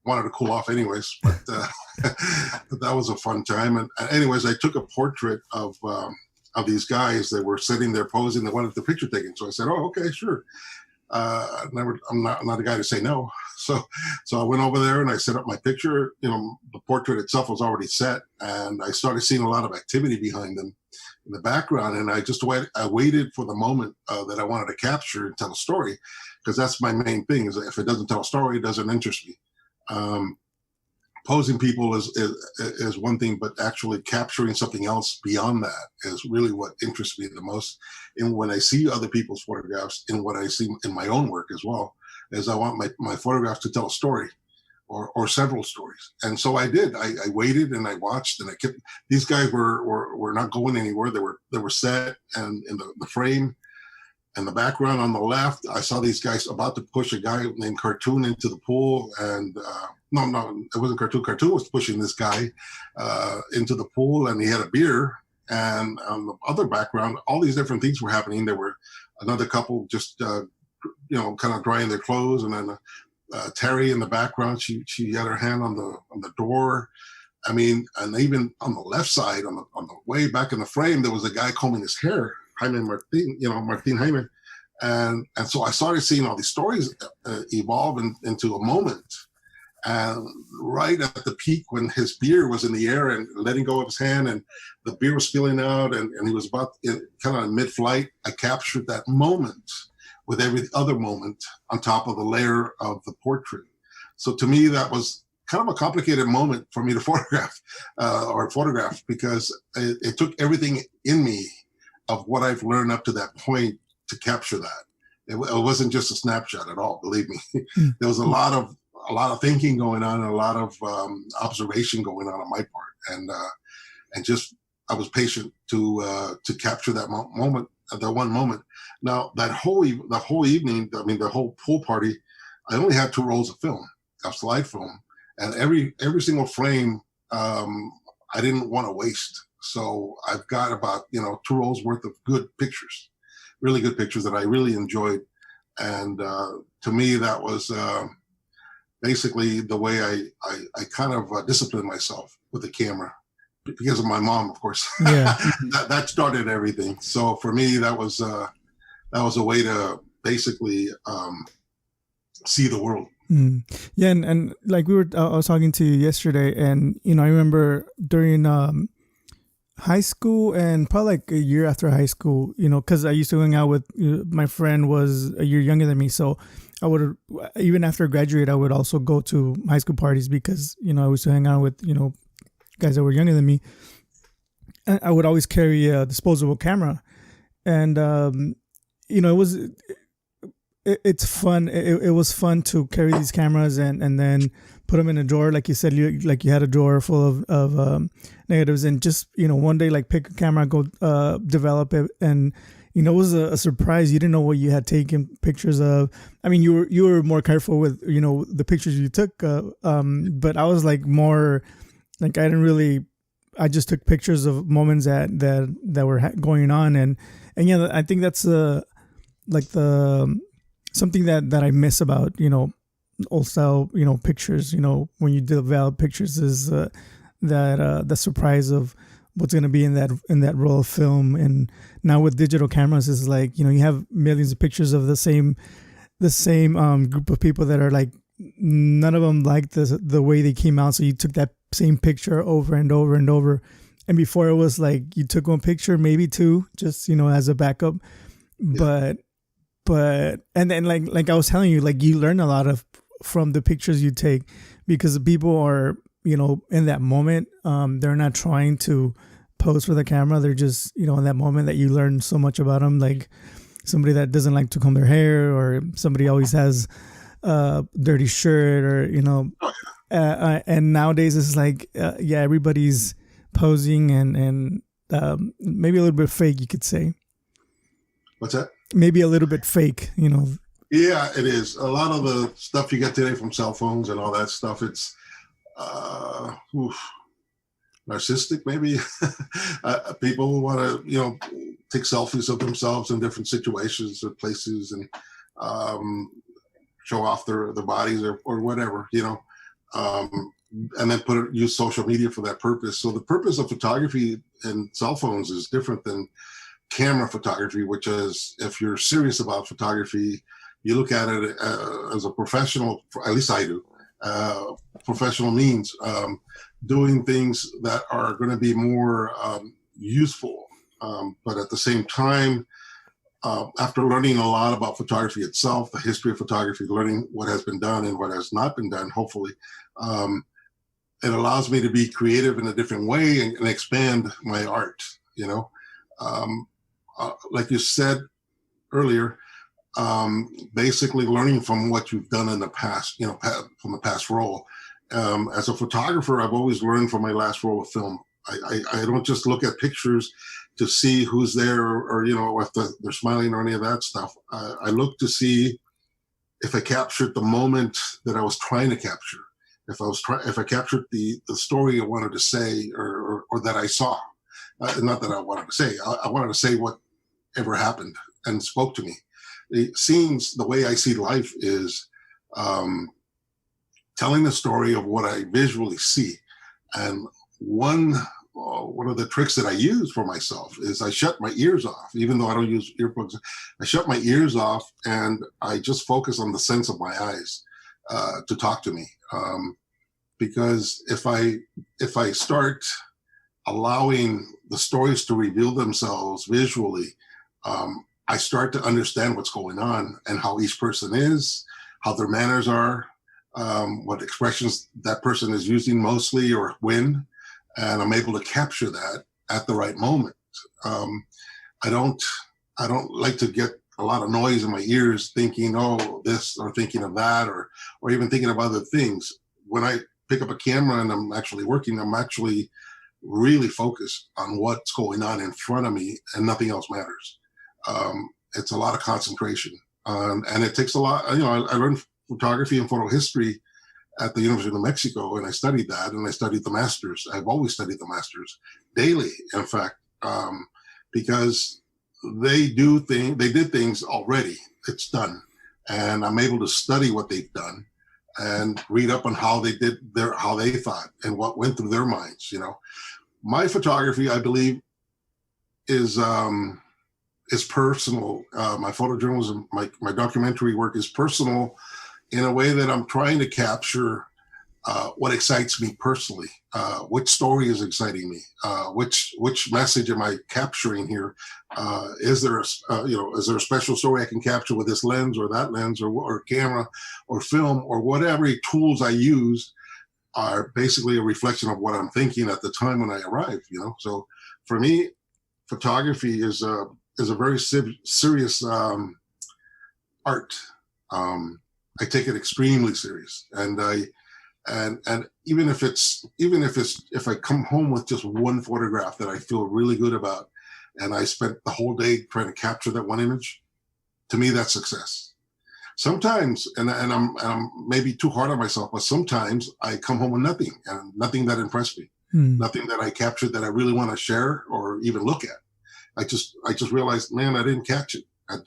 Wanted to cool off anyways, but but that was a fun time. And anyways, I took a portrait of these guys that were sitting there posing. They wanted the picture taken, so I said, "Oh, okay, sure." I'm not a guy to say no. So I went over there and I set up my picture. The portrait itself was already set, and I started seeing a lot of activity behind them in the background. And I waited for the moment that I wanted to capture and tell a story, because that's my main thing. Is if it doesn't tell a story, it doesn't interest me. Posing people is one thing, but actually capturing something else beyond that is really what interests me the most. And when I see other people's photographs and what I see in my own work as well, is I want my photographs to tell a story or several stories. And so I did. I waited and I watched, and I kept. These guys were not going anywhere. They were set, and in the frame. And the background on the left, I saw these guys about to push a guy named Cartoon into the pool. And no, it wasn't Cartoon. Cartoon was pushing this guy into the pool, and he had a beer. And on the other background, all these different things were happening. There were another couple just, kind of drying their clothes. And then Terry in the background, she had her hand on the door. I mean, and even on the left side, on the way back in the frame, there was a guy combing his hair. Martin Jaime. And so I started seeing all these stories evolve into a moment. And right at the peak, when his beer was in the air and letting go of his hand, and the beer was spilling out, and he was about kind of mid-flight, I captured that moment with every other moment on top of the layer of the portrait. So to me, that was kind of a complicated moment for me to photograph, because it took everything in me of what I've learned up to that point to capture that. It wasn't just a snapshot at all, believe me. There was a lot of thinking going on, and a lot of observation going on my part, and just I was patient to capture that moment, that one moment. Now that whole evening, I mean the whole pool party, I only had 2 rolls of film, of slide film, and every single frame I didn't want to waste. So I've got about 2 rolls worth of good pictures, really good pictures that I really enjoyed. And to me, that was basically the way I kind of disciplined myself with the camera, because of my mom, of course. Yeah. that started everything. So for me, that was a way to basically see the world. Yeah, and like I was talking to you yesterday, and I remember during high school, and probably like a year after high school, because I used to hang out with my friend was a year younger than me, so I would, even after I graduated, I would also go to high school parties, because I used to hang out with guys that were younger than me. And I would always carry a disposable camera, and it's fun. It was fun to carry these cameras and then put them in a drawer, like you said. You had a drawer full of negatives, and just one day like pick a camera, go develop it, and it was a surprise. You didn't know what you had taken pictures of. I mean, you were more careful with the pictures you took, but I was like more like I just took pictures of moments that were going on, and yeah, I think that's like the something that I miss about old style pictures. When you develop pictures, is that the surprise of what's going to be in that roll of film. And now with digital cameras, is like you have millions of pictures of the same group of people that are like, none of them liked the way they came out, so you took that same picture over and over and over. And before, it was like you took one picture, maybe 2, just as a backup. Yeah. But and then like I was telling you, like you learn a lot from the pictures you take, because the people are in that moment, they're not trying to pose for the camera. They're just in that moment that you learn so much about them, like somebody that doesn't like to comb their hair, or somebody always has a dirty shirt, or and nowadays it's like everybody's posing and maybe a little bit fake, you could say. What's that? Maybe a little bit fake, Yeah, it is. A lot of the stuff you get today from cell phones and all that stuff, it's narcissistic, maybe. People want to, take selfies of themselves in different situations or places and show off their bodies or whatever, and then use social media for that purpose. So the purpose of photography and cell phones is different than camera photography, which is, if you're serious about photography, you look at it as a professional, at least I do, professional means, doing things that are going to be more useful. But at the same time, after learning a lot about photography itself, the history of photography, learning what has been done and what has not been done, hopefully, it allows me to be creative in a different way and expand my art, like you said earlier, basically learning from what you've done in the past, from the past role. As a photographer, I've always learned from my last roll of film. I don't just look at pictures to see who's there or if they're smiling or any of that stuff. I look to see if I captured the moment that I was trying to capture. If I captured the story I wanted to say or that I saw. Not that I wanted to say. I wanted to say whatever happened and spoke to me. The way I see life is telling the story of what I visually see. And one of the tricks that I use for myself is I shut my ears off, even though I don't use earplugs. I shut my ears off and I just focus on the sense of my eyes to talk to me. Because if I start allowing the stories to reveal themselves visually, I start to understand what's going on and how each person is, how their manners are, what expressions that person is using mostly or when, and I'm able to capture that at the right moment. I don't like to get a lot of noise in my ears thinking, oh, this, or thinking of that, or even thinking of other things. When I pick up a camera and I'm actually working, I'm actually really focused on what's going on in front of me and nothing else matters. It's a lot of concentration. And it takes a lot, I learned photography and photo history at the University of New Mexico, and I studied that, and I studied the masters. I've always studied the masters daily, in fact, because they did things already. It's done. And I'm able to study what they've done and read up on how they thought and what went through their minds. My photography, I believe, is personal. My photojournalism, my documentary work is personal in a way that I'm trying to capture what excites me personally. Which story is exciting me? Which message am I capturing here? Is there a special story I can capture with this lens or that lens or camera or film or whatever tools I use are basically a reflection of what I'm thinking at the time when I arrive. So for me, photography is a very serious art. I take it extremely serious, and even if I come home with just one photograph that I feel really good about, and I spent the whole day trying to capture that one image, to me that's success. Sometimes, and I'm maybe too hard on myself, but sometimes I come home with nothing that impressed me, nothing that I captured that I really want to share or even look at. I just realized, man, I didn't catch it. I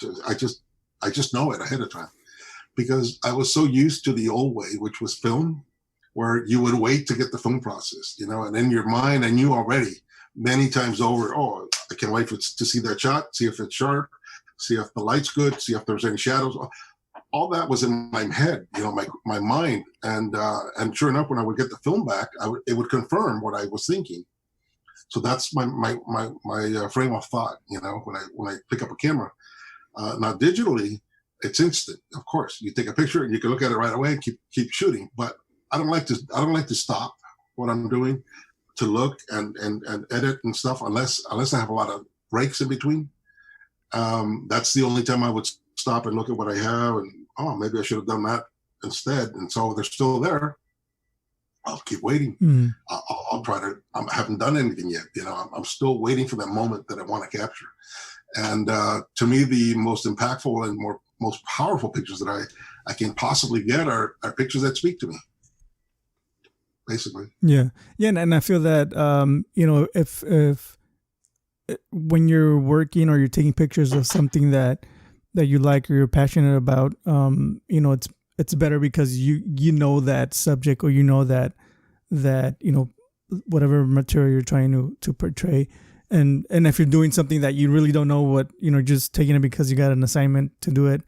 just know it ahead of time. Because I was so used to the old way, which was film, where you would wait to get the film processed, and in your mind, I knew already many times over, oh, I can't wait to see that shot, see if it's sharp, see if the light's good, see if there's any shadows. All that was in my head, my mind. And sure enough, when I would get the film back, it would confirm what I was thinking. So that's my frame of thought, when I pick up a camera. Now digitally, it's instant. Of course, you take a picture and you can look at it right away and keep shooting. But I don't like to stop what I'm doing to look and edit and stuff unless I have a lot of breaks in between. That's the only time I would stop and look at what I have and maybe I should have done that instead. And so they're still there. I'll keep waiting. I'll try to. I haven't done anything yet. I'm still waiting for that moment that I want to capture. And to me, the most impactful and most powerful pictures that I can possibly get are pictures that speak to me. basically. Yeah. Yeah. And I feel that, if when you're working or you're taking pictures of something that you like or you're passionate about, it's better because you know that subject, or that whatever material you're trying to portray. And if you're doing something that you really don't know what, just taking it because you got an assignment to do it,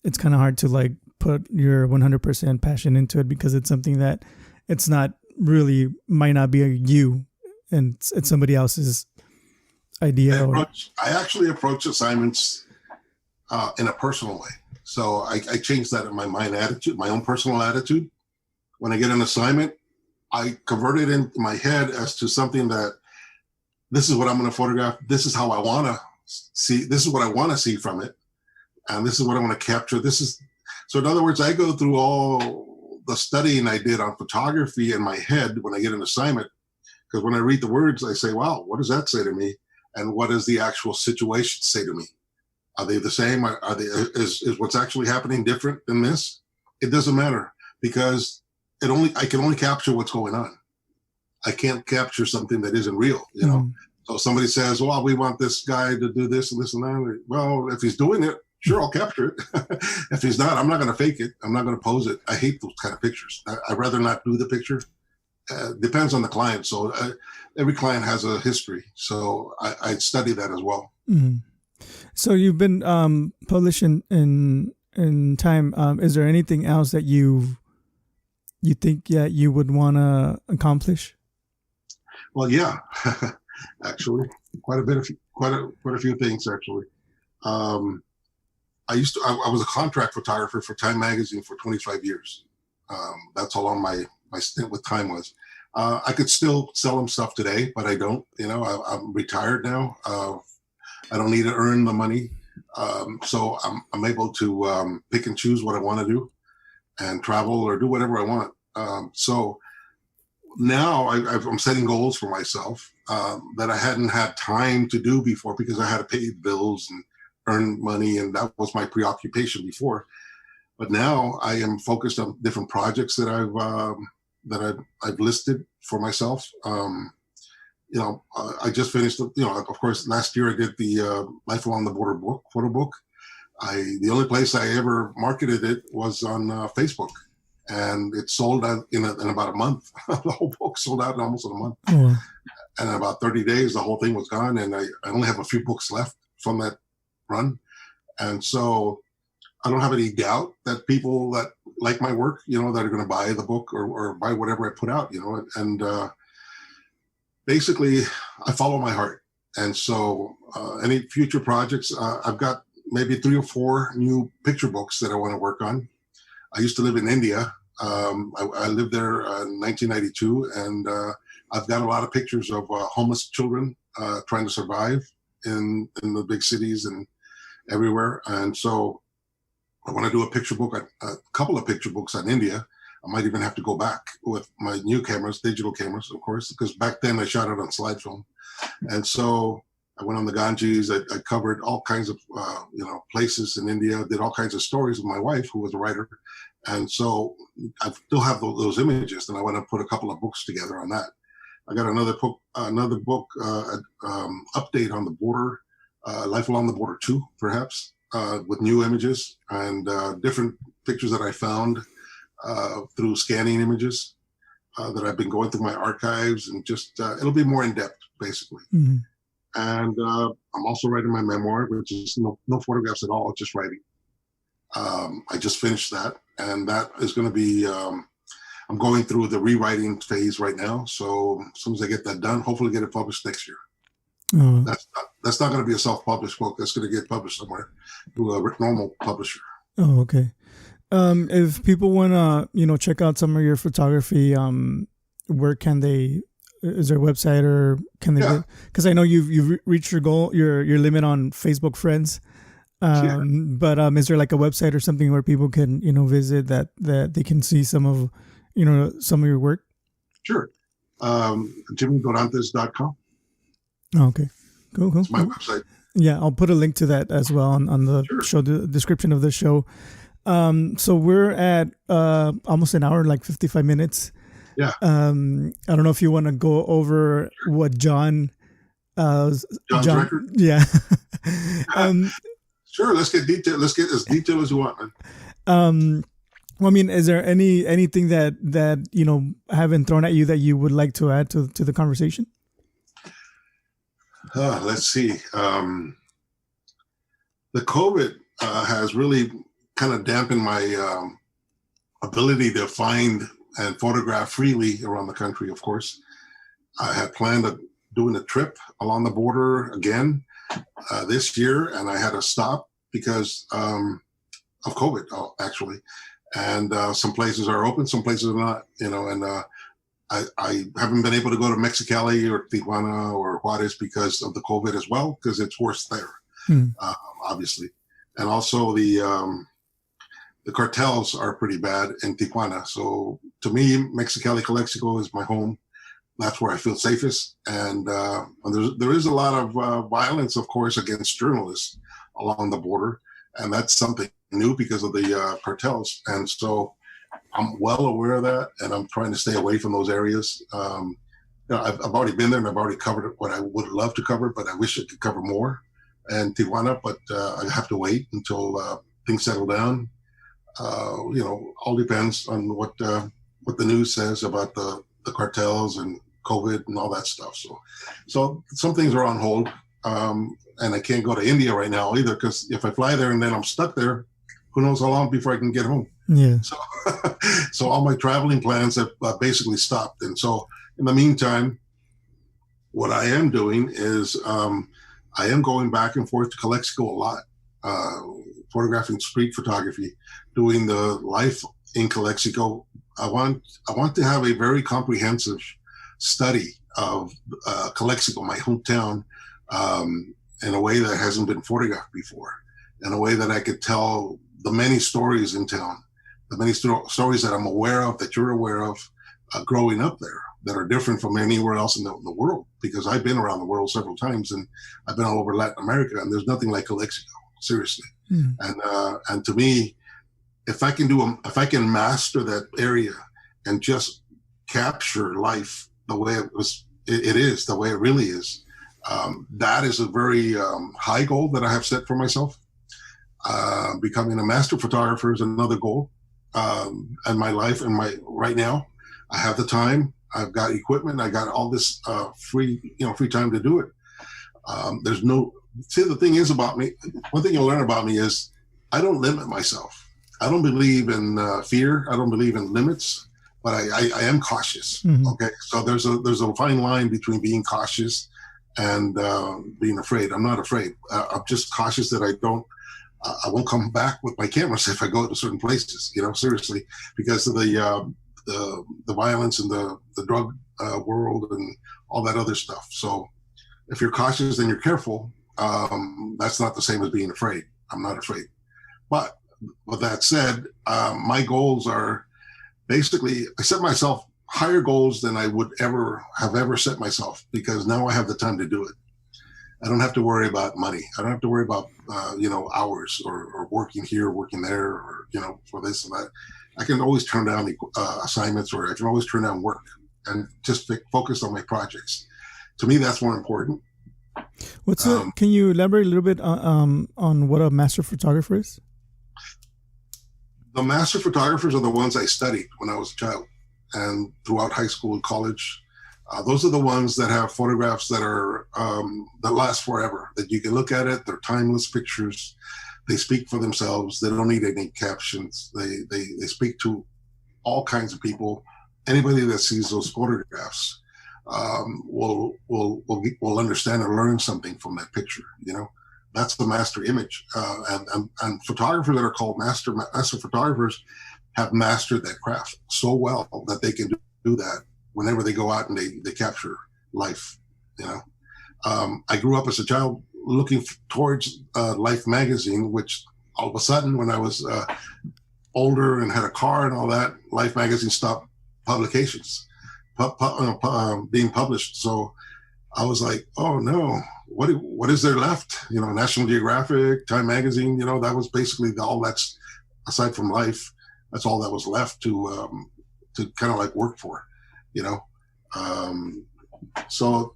it's kind of hard to like put your 100% passion into it, because it's something that it's not really, might not be you, and it's somebody else's idea. I actually approach assignments in a personal way. So I changed that in my mind attitude, my own personal attitude. When I get an assignment, I convert it in my head as to something that this is what I'm going to photograph. This is how I want to see. This is what I want to see from it. And this is what I want to capture. So in other words, I go through all the studying I did on photography in my head when I get an assignment. Because when I read the words, I say, wow, what does that say to me? And what does the actual situation say to me? Are they the same? Is what's actually happening different than this? It doesn't matter, because I can only capture what's going on. I can't capture something that isn't real, So somebody says, well, we want this guy to do this and this and that. Well, if he's doing it, sure, I'll capture it. If he's not, I'm not going to fake it. I'm not going to pose it. I hate those kind of pictures. I'd rather not do the picture. Depends on the client. So every client has a history. So I study that as well. Mm-hmm. So you've been published in Time. Is there anything else that you think you would want to accomplish? Well, yeah, actually, quite a few things actually. I was a contract photographer for Time magazine for 25 years. That's how long my stint with Time was. I could still sell them stuff today, but I don't. I'm retired now. I don't need to earn the money, so I'm able to pick and choose what I want to do, and travel or do whatever I want. So now I'm setting goals for myself that I hadn't had time to do before, because I had to pay bills and earn money, and that was my preoccupation before. But now I am focused on different projects that I've listed for myself. I just finished, of course, last year I did the Life Along the Border photo book. The only place I ever marketed it was on Facebook, and it sold out in about a month. The whole book sold out in almost a month. Oh. And in about 30 days, the whole thing was gone. And I only have a few books left from that run. And so I don't have any doubt that people that like my work, that are going to buy the book or buy whatever I put out, and basically I follow my heart. And so any future projects, I've got maybe 3 or 4 new picture books that I want to work on. I used to live in India. I lived there in 1992, and I've got a lot of pictures of homeless children trying to survive in the big cities and everywhere. And so I want to do a couple of picture books on India. I might even have to go back with my new cameras, digital cameras, of course, because back then I shot it on slide film. And so I went on the Ganges. I covered all kinds of places in India, did all kinds of stories with my wife, who was a writer. And so I still have those images, and I want to put a couple of books together on that. I got another book update on the border, Life Along the Border 2, perhaps, with new images and different pictures that I found through scanning images that I've been going through my archives, and just it'll be more in depth, basically. Mm-hmm. And I'm also writing my memoir, which is no photographs at all, just writing. I just finished that, and that is going to be, I'm going through the rewriting phase right now. So as soon as I get that done, hopefully get it published next year. Oh. That's not going to be a self-published book. That's going to get published somewhere through a normal publisher. Oh, okay. If people want to, check out some of your photography, where can they? Is there a website, or can they? Yeah. Because I know you've reached your goal, your limit on Facebook friends. But is there like a website or something where people can visit that they can see some of your work? Sure. JimmyDorantes.com. Oh, okay. Cool. It's my website. Yeah, I'll put a link to that as well on the show, the description of the show. So we're at almost an hour, like 55 minutes. Yeah. I don't know if you want to go over what John's record. Yeah. um, Sure. Let's get detailed. Let's get as detailed as you want, man. well, I mean, is there anything that I haven't thrown at you that you would like to add to the conversation? Let's see. The COVID has really kind of dampened my ability to find and photograph freely around the country. Of course, I had planned on doing a trip along the border again this year, and I had to stop because of COVID, actually. And some places are open, some places are not, and I haven't been able to go to Mexicali or Tijuana or Juarez because of the COVID as well, because it's worse there, obviously. And also the cartels are pretty bad in Tijuana. So to me, Mexicali, Calexico is my home. That's where I feel safest. And there is a lot of violence, of course, against journalists along the border. And that's something new because of the cartels. And so I'm well aware of that, and I'm trying to stay away from those areas. I've already been there, and I've already covered what I would love to cover, but I wish I could cover more in Tijuana, but I have to wait until things settle down. All depends on what the news says about the cartels and COVID and all that stuff. So some things are on hold, and I can't go to India right now either, because if I fly there and then I'm stuck there, who knows how long before I can get home. Yeah. So all my traveling plans have basically stopped. And so in the meantime, what I am doing is I am going back and forth to Calexico a lot, photographing street photography, doing the life in Calexico. I want to have a very comprehensive study of Calexico, my hometown, in a way that hasn't been photographed before, in a way that I could tell the many stories in town, the many stories that I'm aware of, that you're aware of, growing up there, that are different from anywhere else in the world, because I've been around the world several times, and I've been all over Latin America, and there's nothing like Calexico, seriously. And to me, if I can master that area and just capture life the way it is, the way it really is, that is a very high goal that I have set for myself. Becoming a master photographer is another goal, and my life and right now, I have the time, I've got equipment, I got all this free time to do it. The thing is about me, one thing you'll learn about me is I don't limit myself. I don't believe in fear. I don't believe in limits, but I am cautious. Okay, so there's a fine line between being cautious and being afraid. I'm not afraid. I'm just cautious that I won't come back with my cameras if I go to certain places, seriously, because of the violence and the drug world and all that other stuff. So if you're cautious and you're careful, that's not the same as being afraid. I'm not afraid. But with that said, my goals are basically, I set myself higher goals than I would ever set myself, because now I have the time to do it. I don't have to worry about money. I don't have to worry about, hours or working here, working there, or, for this and that. I can always turn down the assignments, or I can always turn down work and just focus on my projects. To me, that's more important. Can you elaborate a little bit on what a master photographer is? The master photographers are the ones I studied when I was a child and throughout high school and college. Those are the ones that have photographs that are that last forever, that you can look at it. They're timeless pictures. They speak for themselves. They don't need any captions. They speak to all kinds of people. Anybody that sees those photographs will understand and learn something from that picture. That's the master image. And photographers that are called master photographers have mastered that craft so well that they can do that whenever they go out and they capture life. I grew up as a child looking towards Life magazine, which all of a sudden, when I was older and had a car and all that, Life magazine stopped publications being published. So I was like, oh no, what is there left? National Geographic, Time magazine, that was basically all that's, aside from Life, that's all that was left to kind of like work for. you know. So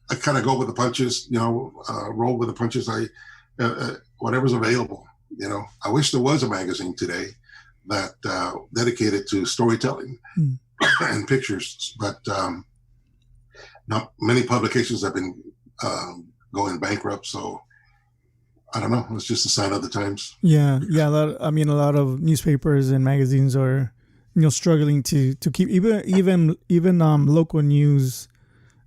I kind of go with the punches, roll with the punches. Whatever's available, I wish there was a magazine today that dedicated to storytelling and pictures, but not many publications have been going bankrupt. So I don't know. It's just a sign of the times. Yeah. A lot of newspapers and magazines are, struggling to keep even local news,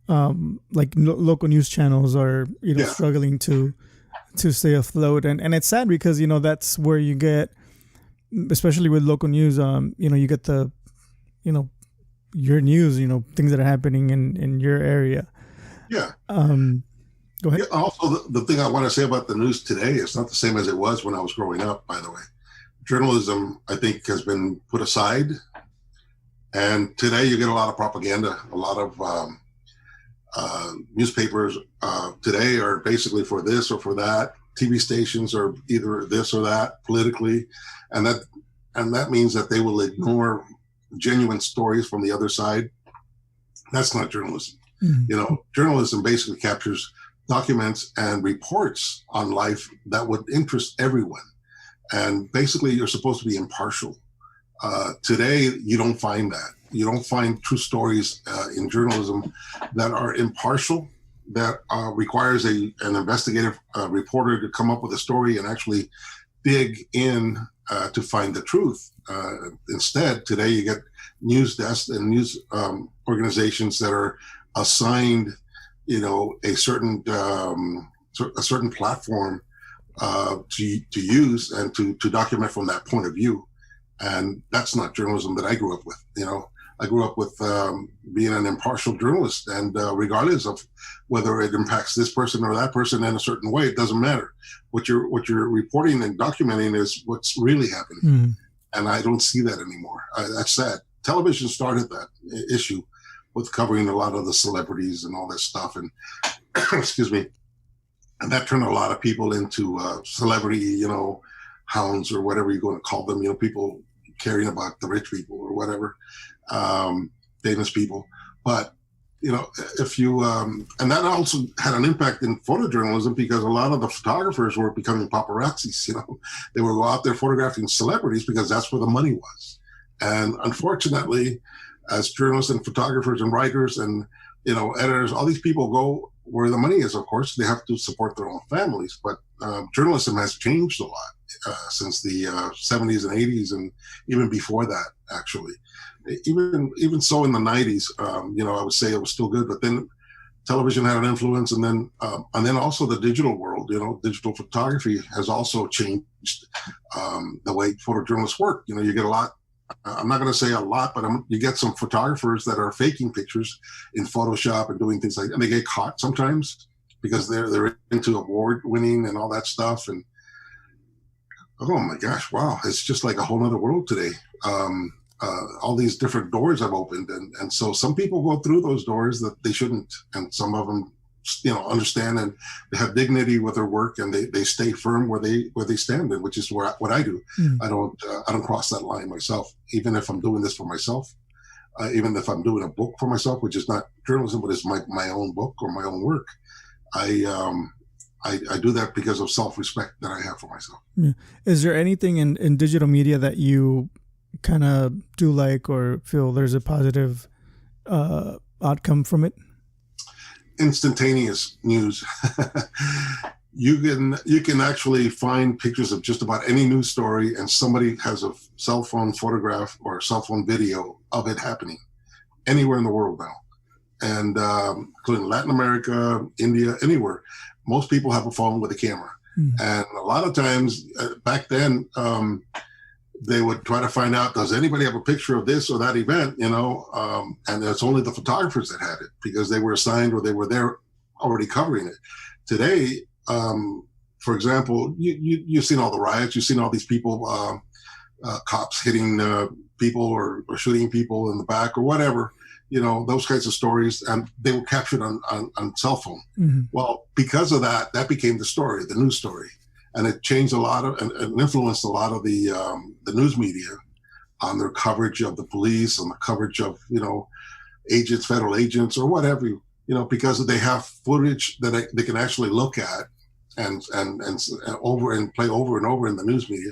local news channels are struggling to stay afloat, and it's sad because that's where you get, especially with local news, you get the your news, things that are happening in your area. Yeah. Go ahead. Yeah, also, the thing I want to say about the news today is not the same as it was when I was growing up, by the way. Journalism, I think, has been put aside. And today you get a lot of propaganda. A lot of newspapers today are basically for this or for that. TV stations are either this or that politically. And that means that they will ignore genuine stories from the other side. That's not journalism. Mm-hmm. Journalism basically captures documents and reports on life that would interest everyone. And basically, you're supposed to be impartial. Today, you don't find that. You don't find true stories in journalism that are impartial, that requires an investigative reporter to come up with a story and actually dig in to find the truth. Instead, today, you get news desks and news organizations that are assigned a certain platform to use and to document from that point of view. And that's not journalism that I grew up with. I grew up with being an impartial journalist, and regardless of whether it impacts this person or that person in a certain way, it doesn't matter. What you're reporting and documenting is what's really happening. And I don't see that anymore. That's sad. Television started that issue with covering a lot of the celebrities and all that stuff, and excuse me, and that turned a lot of people into celebrity, hounds or whatever you're going to call them. People caring about the rich people or whatever, famous people. But if you and that also had an impact in photojournalism, because a lot of the photographers were becoming paparazzis. They would go out there photographing celebrities because that's where the money was. And unfortunately, as journalists and photographers and writers and editors, all these people go where the money is. Of course, they have to support their own families, but journalism has changed a lot since the 70s and 80s, and even before that, actually. Even so, in the 90s, I would say it was still good, but then television had an influence, and then also the digital world. Digital photography has also changed the way photojournalists work. You get a lot. I'm not going to say a lot, but you get some photographers that are faking pictures in Photoshop and doing things like that. And they get caught sometimes because they're into award winning and all that stuff. And oh my gosh, wow, it's just like a whole other world today. All these different doors have opened, and so some people go through those doors that they shouldn't, and some of them understand and they have dignity with their work, and they stay firm where they stand, and which is what I do. I don't cross that line myself, even if I'm doing this for myself, even if I'm doing a book for myself, which is not journalism, but it's my own book or my own work. I do that because of self-respect that I have for myself. Yeah. Is there anything in digital media that you kind of do like or feel there's a positive outcome from it? Instantaneous news. You can actually find pictures of just about any news story, and somebody has a cell phone photograph or a cell phone video of it happening anywhere in the world now, and including Latin America, India, anywhere. Most people have a phone with a camera, and a lot of times back then they would try to find out, does anybody have a picture of this or that event, and it's only the photographers that had it because they were assigned or they were there already covering it. Today, for example, you've seen all the riots, you've seen all these people, cops hitting people or shooting people in the back or whatever, those kinds of stories, and they were captured on cell phone. Mm-hmm. Well, because of that became the story, the news story. And it changed a lot of and influenced a lot of the news media on their coverage of the police, on the coverage of agents, federal agents, or whatever, because they have footage that they can actually look at and over and play over and over in the news media.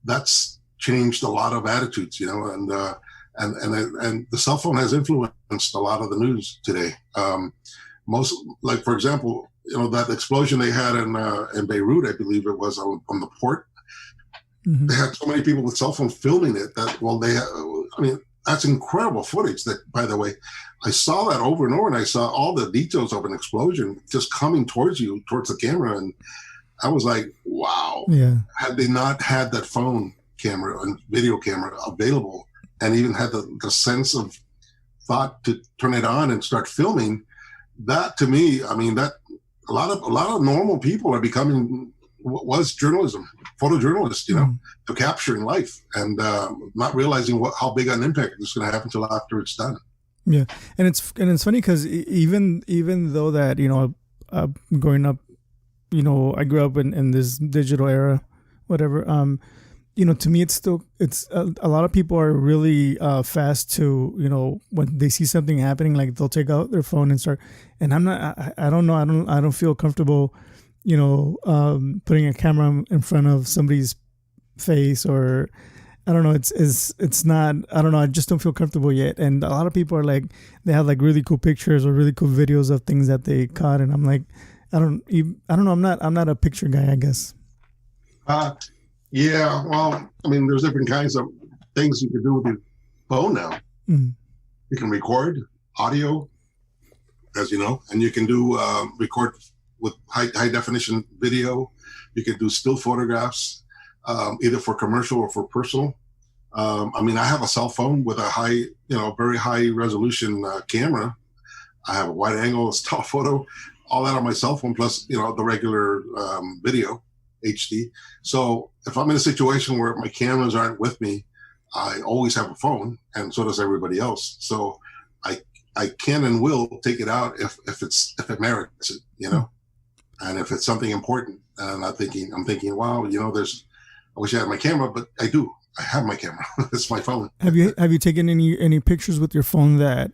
That's changed a lot of attitudes, and the cell phone has influenced a lot of the news today. Most, like for example, that explosion they had in Beirut, I believe it was on the port. Mm-hmm. They had so many people with cell phones filming it that's incredible footage. That, by the way, I saw that over and over, and I saw all the details of an explosion just coming towards the camera, and I was like, wow. Yeah. Had they not had that phone camera and video camera available, and even had the sense of thought to turn it on and start filming, that to me, that a lot of normal people are becoming was journalism, photojournalists, to capturing life, and not realizing how big an impact it's going to have until after it's done. Yeah, and it's funny because even though that growing up, I grew up in this digital era, whatever. To me, it's a lot of people are really fast to when they see something happening, like they'll take out their phone and start. And I don't feel comfortable, putting a camera in front of somebody's face, or I don't know. It's not. I don't know. I just don't feel comfortable yet. And a lot of people are like, they have like really cool pictures or really cool videos of things that they caught, and I'm like, I don't know. I'm not a picture guy, I guess. Yeah. Well, there's different kinds of things you can do with your phone now. Mm. You can record audio, as you know, and you can do record with high definition video. You can do still photographs, either for commercial or for personal. I have a cell phone with a very high resolution camera. I have a wide angle, telephoto, all that on my cell phone, plus, the regular video, HD. So if I'm in a situation where my cameras aren't with me, I always have a phone, and so does everybody else. So I can and will take it out if it merits it, and if it's something important. And I'm thinking, wow, I wish I had my camera, but I do. I have my camera. It's my phone. Have you taken any pictures with your phone that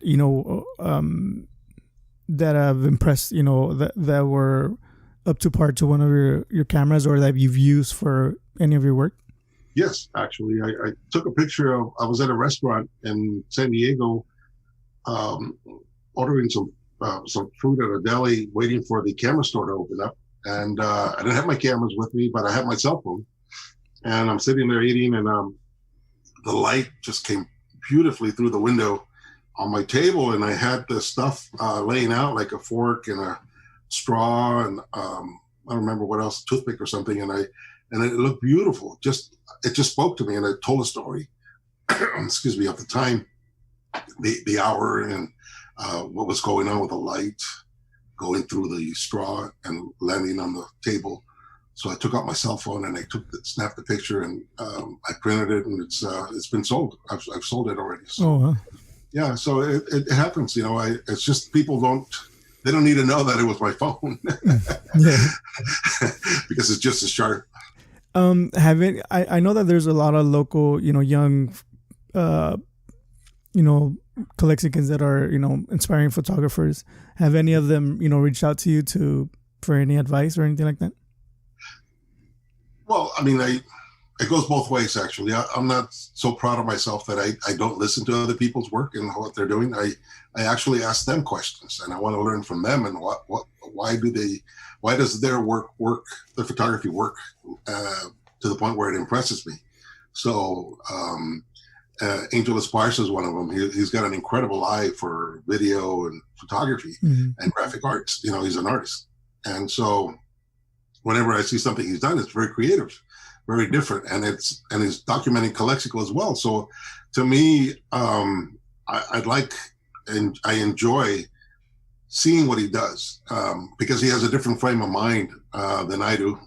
that have impressed, that were up to par to one of your cameras, or that you've used for any of your work? Yes, actually, I took a picture of. I was at a restaurant in San Diego, ordering some food at a deli, waiting for the camera store to open up, and I didn't have my cameras with me, but I had my cell phone, and I'm sitting there eating, and the light just came beautifully through the window on my table, and I had the stuff laying out, like a fork and a straw, and I don't remember what else, toothpick or something, and it looked beautiful. It just spoke to me, and it told a story. Excuse me, at the time, the hour, and what was going on with the light going through the straw and landing on the table. So I took out my cell phone and snapped the picture, and I printed it, and it's been sold. I've sold it already. So. Oh, wow. Yeah, so it happens, it's just people they don't need to know that it was my phone. Because it's just as sharp. I know that there's a lot of local, young, Calexicans that are, inspiring photographers. Have any of them, reached out to you for any advice or anything like that? Well, it goes both ways, actually. I'm not so proud of myself that I don't listen to other people's work and what they're doing. I actually ask them questions, and I want to learn from them, and why does their their photography work to the point where it impresses me. So Angel Esparza is one of them. He's got an incredible eye for video and photography and graphic arts. He's an artist. And so whenever I see something he's done, it's very creative, very different, and he's documenting Calexico as well. So to me, I enjoy seeing what he does because he has a different frame of mind than I do.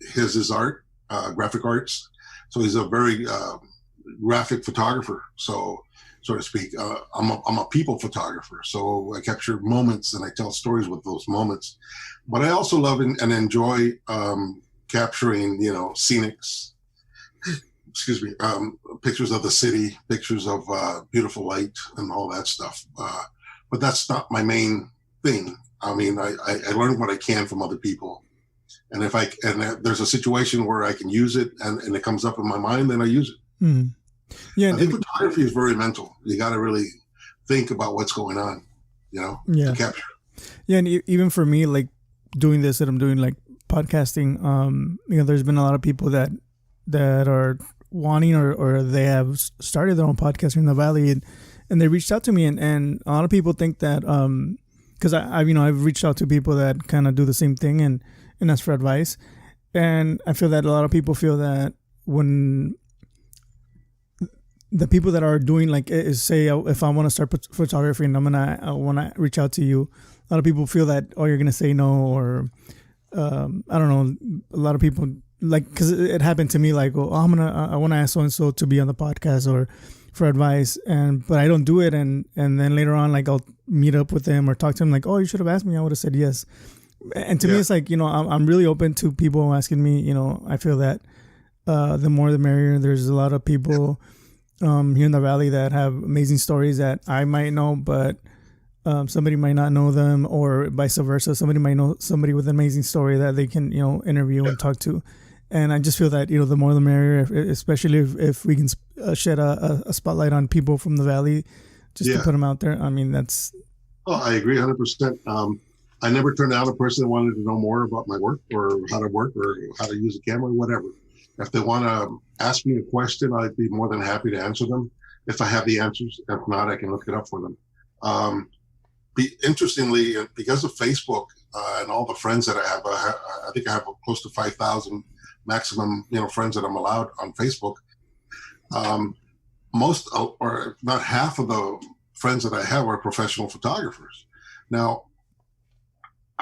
His is art, graphic arts, so he's a very graphic photographer, so to speak. I'm a people photographer, so I capture moments and I tell stories with those moments. But I also love and enjoy capturing, scenics, excuse me, pictures of the city, pictures of beautiful light and all that stuff. But that's not my main thing. I mean, I learn what I can from other people. And if there's a situation where I can use it and it comes up in my mind, then I use it. Mm. Yeah. I think photography is very mental. You got to really think about what's going on, to capture. Yeah. And even for me, like doing this that I'm doing, like podcasting, there's been a lot of people that are wanting or they have started their own podcast in the Valley and they reached out to me and a lot of people think that, because I've reached out to people that kind of do the same thing and ask for advice. And I feel that a lot of people feel that when the people that are doing say if I want to start photography and I want to reach out to you, a lot of people feel that you're gonna say no or I don't know. A lot of people because it happened to me I want to ask so and so to be on the podcast or for advice but I don't do it and then later on I'll meet up with them or talk to them you should have asked me, I would have said yes. And to me it's I'm really open to people asking me. I feel that the more the merrier. There's a lot of people here in the Valley that have amazing stories that I might know, but somebody might not know them, or vice versa. Somebody might know somebody with an amazing story that they can, interview and talk to. And I just feel that, the more the merrier, especially if we can shed a spotlight on people from the Valley, just to put them out there. I mean, that's... Oh, I agree 100%. I never turned down a person that wanted to know more about my work or how to work or how to use a camera or whatever. If they want to ask me a question, I'd be more than happy to answer them if I have the answers. If not, I can look it up for them. Interestingly, because of Facebook and all the friends that I have, I think I have close to 5,000 maximum, friends that I'm allowed on Facebook. Most, or if not half of the friends that I have are professional photographers. Now,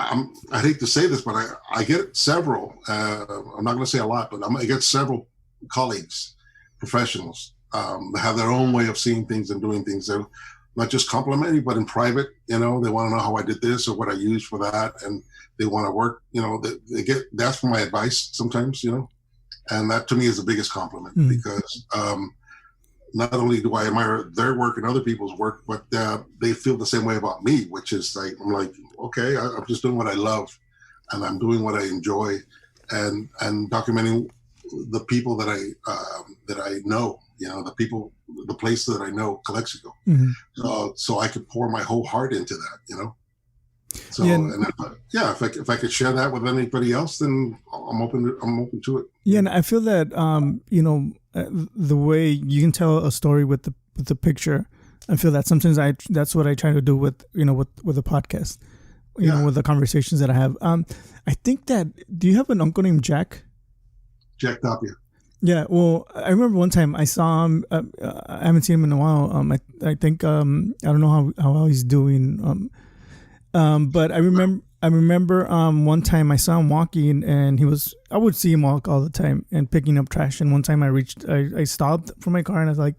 I hate to say this, but I get several, I'm not going to say a lot, but I get several colleagues, professionals, that have their own way of seeing things and doing things. They're not just complimenting, but in private, they want to know how I did this or what I used for that. And they want to work, they get, that's for my advice sometimes, and that to me is the biggest compliment because not only do I admire their work and other people's work, but they feel the same way about me, which is I'm like, okay, I'm just doing what I love and I'm doing what I enjoy and documenting the people that I know, the people, the place that I know, Calexico. So I could pour my whole heart into that, So if I could share that with anybody else, then I'm open to it. Yeah, and I feel that the way you can tell a story with the picture, I feel that sometimes that's what I try to do with with the podcast, with the conversations that I have. I think that, do you have an uncle named Jack? Jack Tapia. Yeah, well, I remember one time I saw him. I haven't seen him in a while. I think I don't know how well he's doing. But I remember one time I saw him walking and I would see him walk all the time and picking up trash. And one time I stopped from my car and I was like,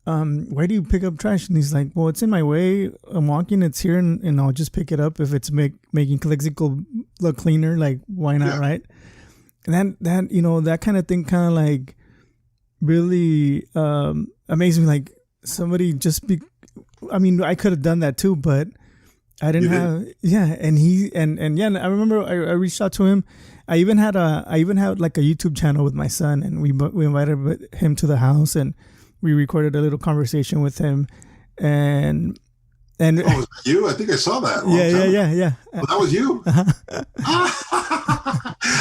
why do you pick up trash? And he's like, well, it's in my way. I'm walking, it's here and I'll just pick it up if it's making Calexico look cleaner. Like, why not, right? And that that kind of thing kind of really amazed me. Like somebody I could have done that too, but I didn't have, and I remember I reached out to him. I even had like a YouTube channel with my son, and we invited him to the house, and we recorded a little conversation with him, and was it you? I think I saw that. Yeah. Well, that was you.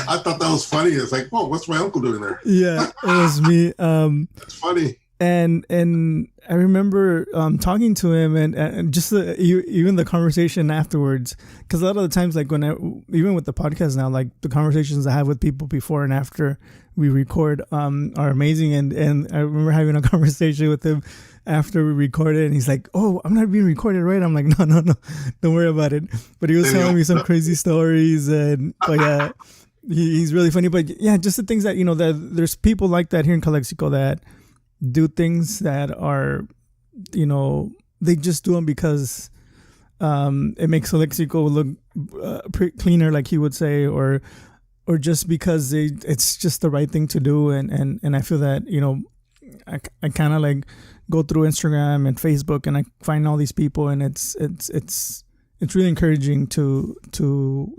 I thought that was funny. It's like, whoa, what's my uncle doing there? Yeah, it was me. That's funny. And I remember talking to him and just even the conversation afterwards, because a lot of the times, even with the podcast now, the conversations I have with people before and after we record are amazing. And I remember having a conversation with him after we recorded, and he's like, "Oh, I'm not being recorded, right?" I'm like, "No, don't worry about it." But he was telling me some crazy stories, but yeah, he's really funny. But yeah, just the things that that there's people like that here in Calexico that do things that are, they just do them because it makes Calexico look cleaner, like he would say, or or just because it's just the right thing to do. And I feel that, I kind of like go through Instagram and Facebook, and I find all these people, and it's really encouraging to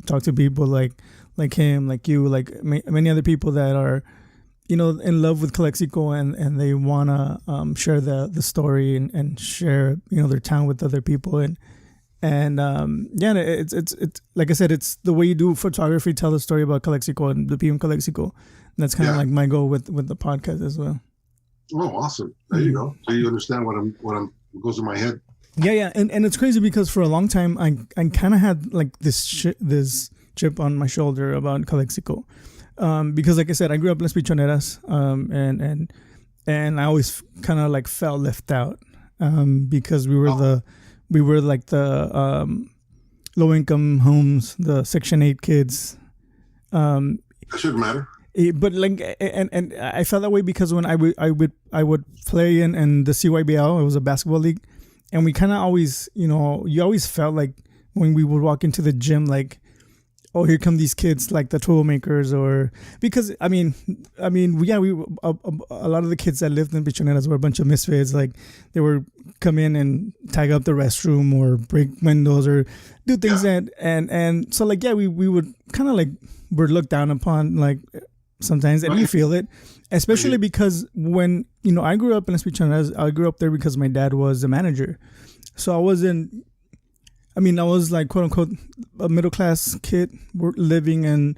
talk to people like him, like you, like many other people that are, in love with Calexico, and they want to share the story and share, their town with other people. And it's like I said, it's the way you do photography, tell the story about Calexico and the people in Calexico. And that's kind of like my goal with the podcast as well. Oh, awesome. There you go. So you understand what goes in my head. Yeah. And it's crazy because for a long time, I kind of had like this chip on my shoulder about Calexico. Because like I said, I grew up in Las Pichoneras, and I always kind of like felt left out, because we were like the low income homes, the Section 8 kids. That shouldn't matter. But like, and I felt that way because when I would play in the CYBL, it was a basketball league, and we kind of always, you always felt like when we would walk into the gym, like, oh, here come these kids, like the troublemakers, or because a lot of the kids that lived in Pichoneras were a bunch of misfits. Like they were come in and tag up the restroom or break windows or do things that, and so like, we would kind of like, were looked down upon, like sometimes, and you feel it, especially because when, I grew up in Las Pichoneras, I grew up there because my dad was a manager. So I was like, quote unquote, a middle class kid living, and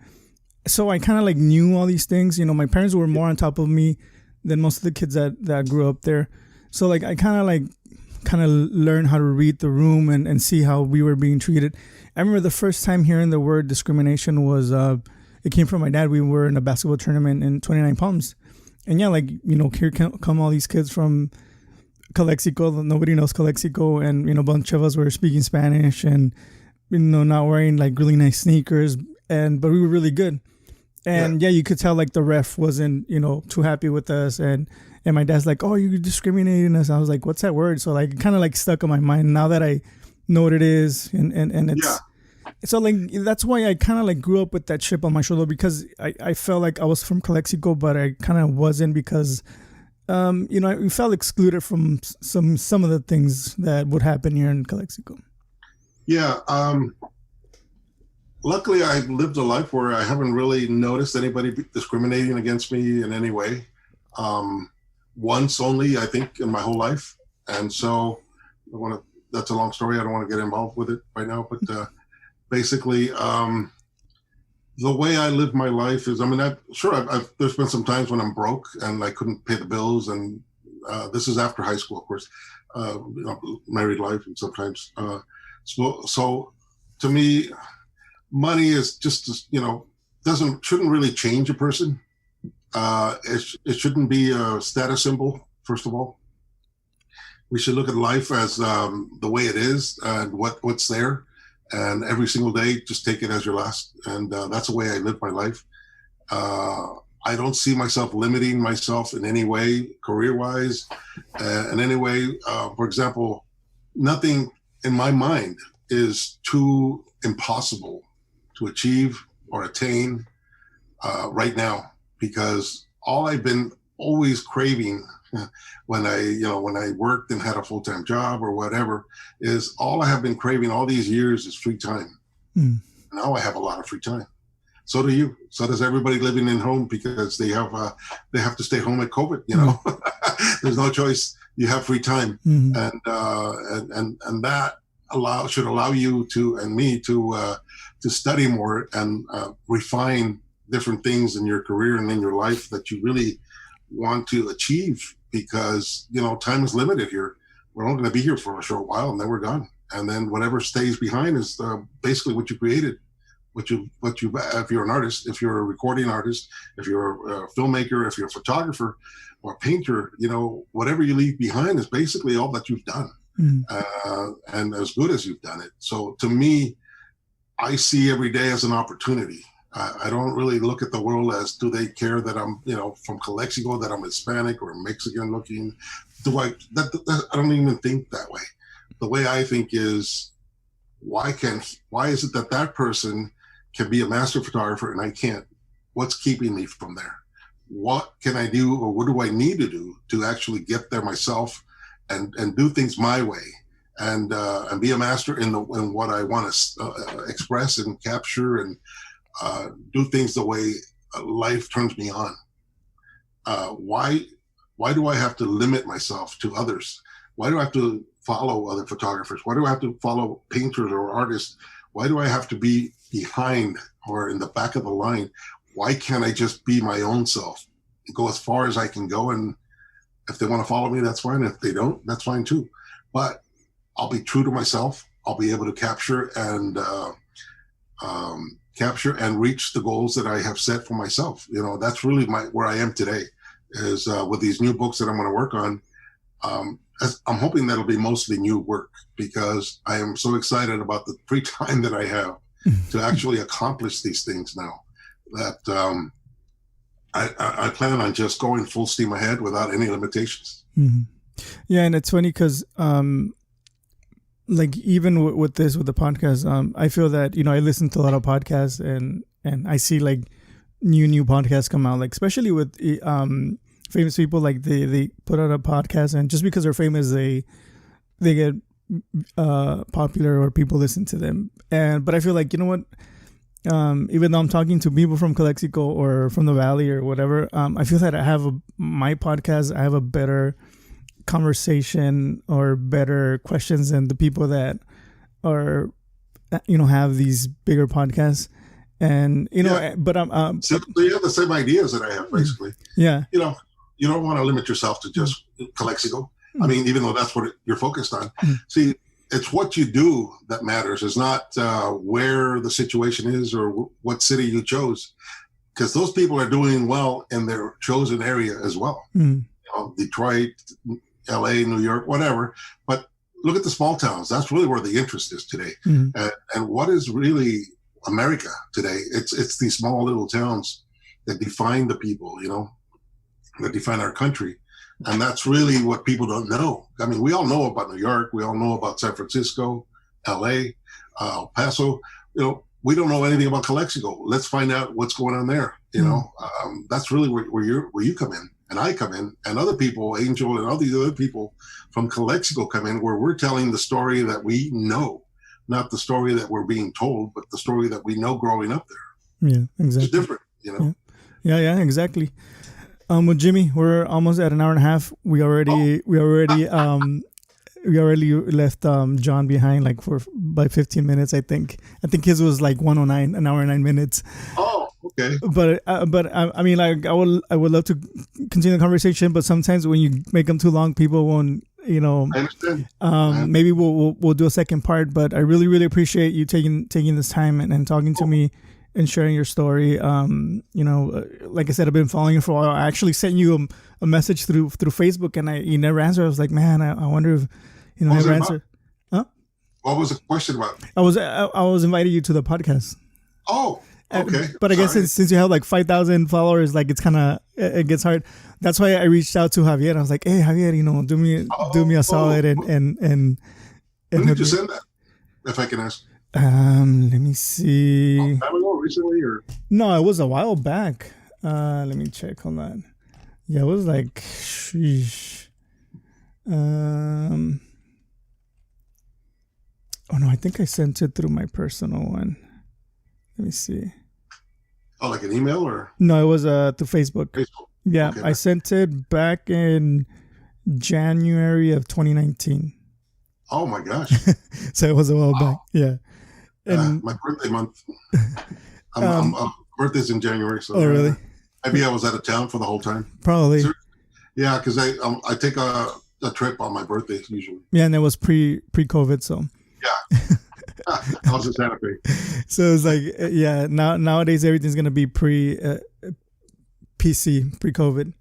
so I kind of like knew all these things. My parents were more on top of me than most of the kids that grew up there. So like I kind of learned how to read the room and see how we were being treated. I remember the first time hearing the word discrimination was it came from my dad. We were in a basketball tournament in 29 Palms, and here come all these kids from Calexico. Nobody knows Calexico, and a bunch of us were speaking Spanish and not wearing like really nice sneakers, but we were really good. And you could tell like the ref wasn't too happy with us, and my dad's like, oh, you're discriminating us. I was like, what's that word? So like kind of like stuck in my mind now that I know what it is, and it's so like that's why I kind of like grew up with that chip on my shoulder, because I felt like I was from Calexico, but I kind of wasn't, because I felt excluded from some of the things that would happen here in Calexico. Yeah. Luckily, I've lived a life where I haven't really noticed anybody discriminating against me in any way. Once only, I think, in my whole life. And so that's a long story. I don't want to get involved with it right now. But basically, the way I live my life is, there's been some times when I'm broke and I couldn't pay the bills. And this is after high school, of course, married life. And sometimes, so to me, money is just, shouldn't really change a person. It shouldn't be a status symbol, first of all. We should look at life as the way it is and what's there. And every single day, just take it as your last. And that's the way I live my life. I don't see myself limiting myself in any way, career-wise, in any way. For example, nothing in my mind is too impossible to achieve or attain right now, because all I've been always craving when I worked and had a full-time job or whatever, is all I have been craving all these years is free time. Now I have a lot of free time. So do you. So does everybody living in home, because they have to stay home at COVID. There's no choice. You have free time, and that should allow you to, and me to study more and refine different things in your career and in your life that you really want to achieve, because time is limited here. We're only going to be here for a short while, and then we're gone. And then whatever stays behind is basically what you created. What you if you're an artist, if you're a recording artist, if you're a filmmaker, if you're a photographer or a painter, whatever you leave behind is basically all that you've done, and as good as you've done it. So to me, I see every day as an opportunity. I don't really look at the world as, do they care that I'm, from Calexico, that I'm Hispanic or Mexican looking? I don't even think that way. The way I think is, why is it that person can be a master photographer and I can't? what's keeping me from there? What can I do, or what do I need to do to actually get there myself and do things my way, and be a master in what I want to express and capture, and do things the way life turns me on. Why do I have to limit myself to others? Why do I have to follow other photographers? Why do I have to follow painters or artists? Why do I have to be behind or in the back of the line? Why can't I just be my own self and go as far as I can go? And if they want to follow me, that's fine. If they don't, that's fine too. But I'll be true to myself. I'll be able to capture and reach the goals that I have set for myself. You know, that's really where I am today, is with these new books that I'm going to work on. I'm hoping that'll be mostly new work, because I am so excited about the free time that I have to actually accomplish these things now, that I plan on just going full steam ahead without any limitations. Mm-hmm. Yeah, and it's funny because like even with the podcast, I feel that, you know, I listen to a lot of podcasts, and I see like new podcasts come out, like especially with famous people. Like they put out a podcast, and just because they're famous, they get popular, or people listen to them. But I feel like, you know what, even though I'm talking to people from Calexico or from the Valley or whatever, I feel that my podcast, I have a better conversation or better questions than the people that are, you know, have these bigger podcasts. And you know, but I'm so you have the same ideas that I have, basically. Yeah, you know, you don't want to limit yourself to just Calexico. I mean, even though that's what you're focused on. See, it's what you do that matters. It's not where the situation is or what city you chose, because those people are doing well in their chosen area as well. You know, Detroit, LA, New York, whatever. But look at the small towns. That's really where the interest is today. And what is really America today? It's these small little towns that define the people, you know, that define our country. And that's really what people don't know. I mean, we all know about New York. We all know about San Francisco, LA, El Paso. You know, we don't know anything about Calexico. Let's find out what's going on there. You know, that's really where you come in, and I come in, and other people, Angel and all these other people from Calexico come in, where we're telling the story that we know, not the story that we're being told, but the story that we know growing up there. Yeah, exactly. It's different, you know. Yeah, exactly. Well, Jimmy, we're almost at an hour and a half. We already left John behind like by 15 minutes. I think his was like 109, an hour and 9 minutes. Oh, okay. But I mean, like I would love to continue the conversation, but sometimes when you make them too long, people won't. You know, I understand. Maybe we'll do a second part. But I really really appreciate you taking this time and talking to me and sharing your story. You know, like I said, I've been following you for a while. I actually sent you a message through Facebook, and you never answered. I was like, man, I wonder if you know never answered. Huh? What was the question about? I was inviting you to the podcast. Oh, okay. But I guess since you have like 5,000 followers, like it gets hard. That's why I reached out to Javier. I was like, hey, Javier, you know, do me a solid and when did you send that, if I can ask? Let me see. Long time ago, recently, or no, it was a while back. Let me check. Hold on. Yeah, it was like, sheesh. Oh no, I think I sent it through my personal one. Let me see. Oh, like an email or? No, it was through Facebook. Facebook. Yeah, Okay. I sent it back in January of 2019. Oh my gosh. So it was a while back. Yeah. And My birthday month. Birthday's in January, so. Oh, really? Maybe I was out of town for the whole time. Probably. Yeah, because I take a trip on my birthday usually. Yeah, and it was pre-COVID, so. Yeah. I was in Santa Fe. So it's like, yeah, nowadays everything's gonna be PC, pre-COVID.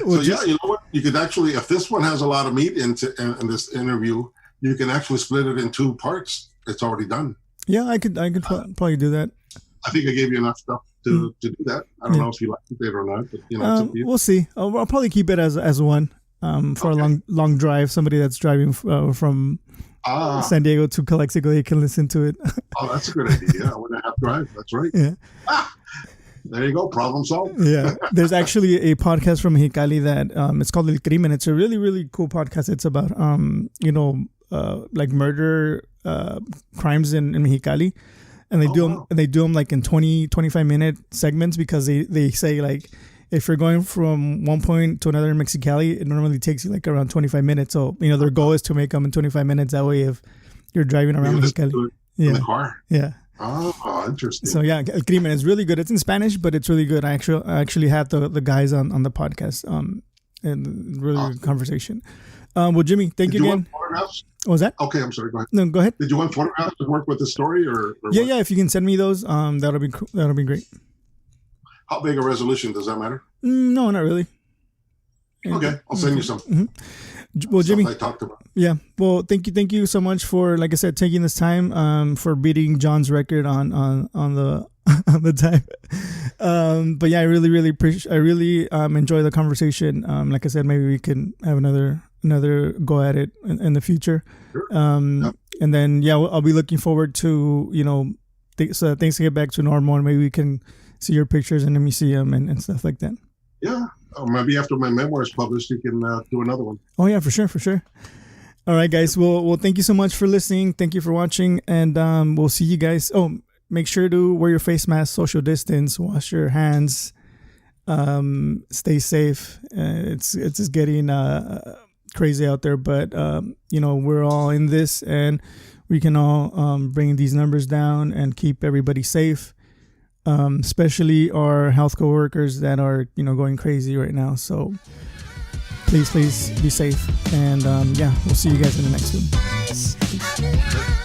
So yeah, you know what? You could actually, if this one has a lot of meat in this interview, you can actually split it in 2 parts. It's already done. Yeah, I could probably do that. I think I gave you enough stuff to do that. I don't know if you liked it or not, but you know, it's up to you. We'll see. I'll probably keep it as one. for a long drive. Somebody that's driving from San Diego to Calexico, they can listen to it. Oh, that's a good idea. I wouldn't have to drive. That's right. Yeah. There you go. Problem solved. Yeah. There's actually a podcast from Mexicali that it's called El Crimen. It's a really, really cool podcast. It's about, like murder crimes in Mexicali. And they do them like in 20, 25-minute segments because they say like, if you're going from one point to another in Mexicali, it normally takes you like around 25 minutes. So, their goal is to make them in 25 minutes. That way, if you're driving around Mexicali. In the car? Yeah. Oh, interesting. So, yeah, El Crimen is really good. It's in Spanish, but it's really good. I actually had the guys on the podcast and really good conversation. Well, Jimmy, thank you again. What was that? Okay, I'm sorry. Go ahead. No, go ahead. Did you want photographs to work with the story, or yeah? If you can send me those, that'll be great. How big a resolution does that matter? No, not really. Okay, I'll send you some. Mm-hmm. Well, Jimmy, I talked about. Yeah. Well, thank you so much for, like I said, taking this time. For beating John's record on the on the time. But yeah, I really appreciate. I really enjoy the conversation. Like I said, maybe we can have another go at it in the future. Sure. And then I'll be looking forward to so things get back to normal, and maybe we can see your pictures in the museum and stuff like that. Yeah. Maybe after my memoir is published, you can do another one. Oh yeah, for sure. All right, guys. Well, thank you so much for listening. Thank you for watching, and we'll see you guys. Oh, make sure to wear your face mask, social distance, wash your hands, stay safe. It's just getting crazy out there, but we're all in this, and we can all bring these numbers down and keep everybody safe. Especially our health coworkers that are, going crazy right now. So please be safe. And we'll see you guys in the next one.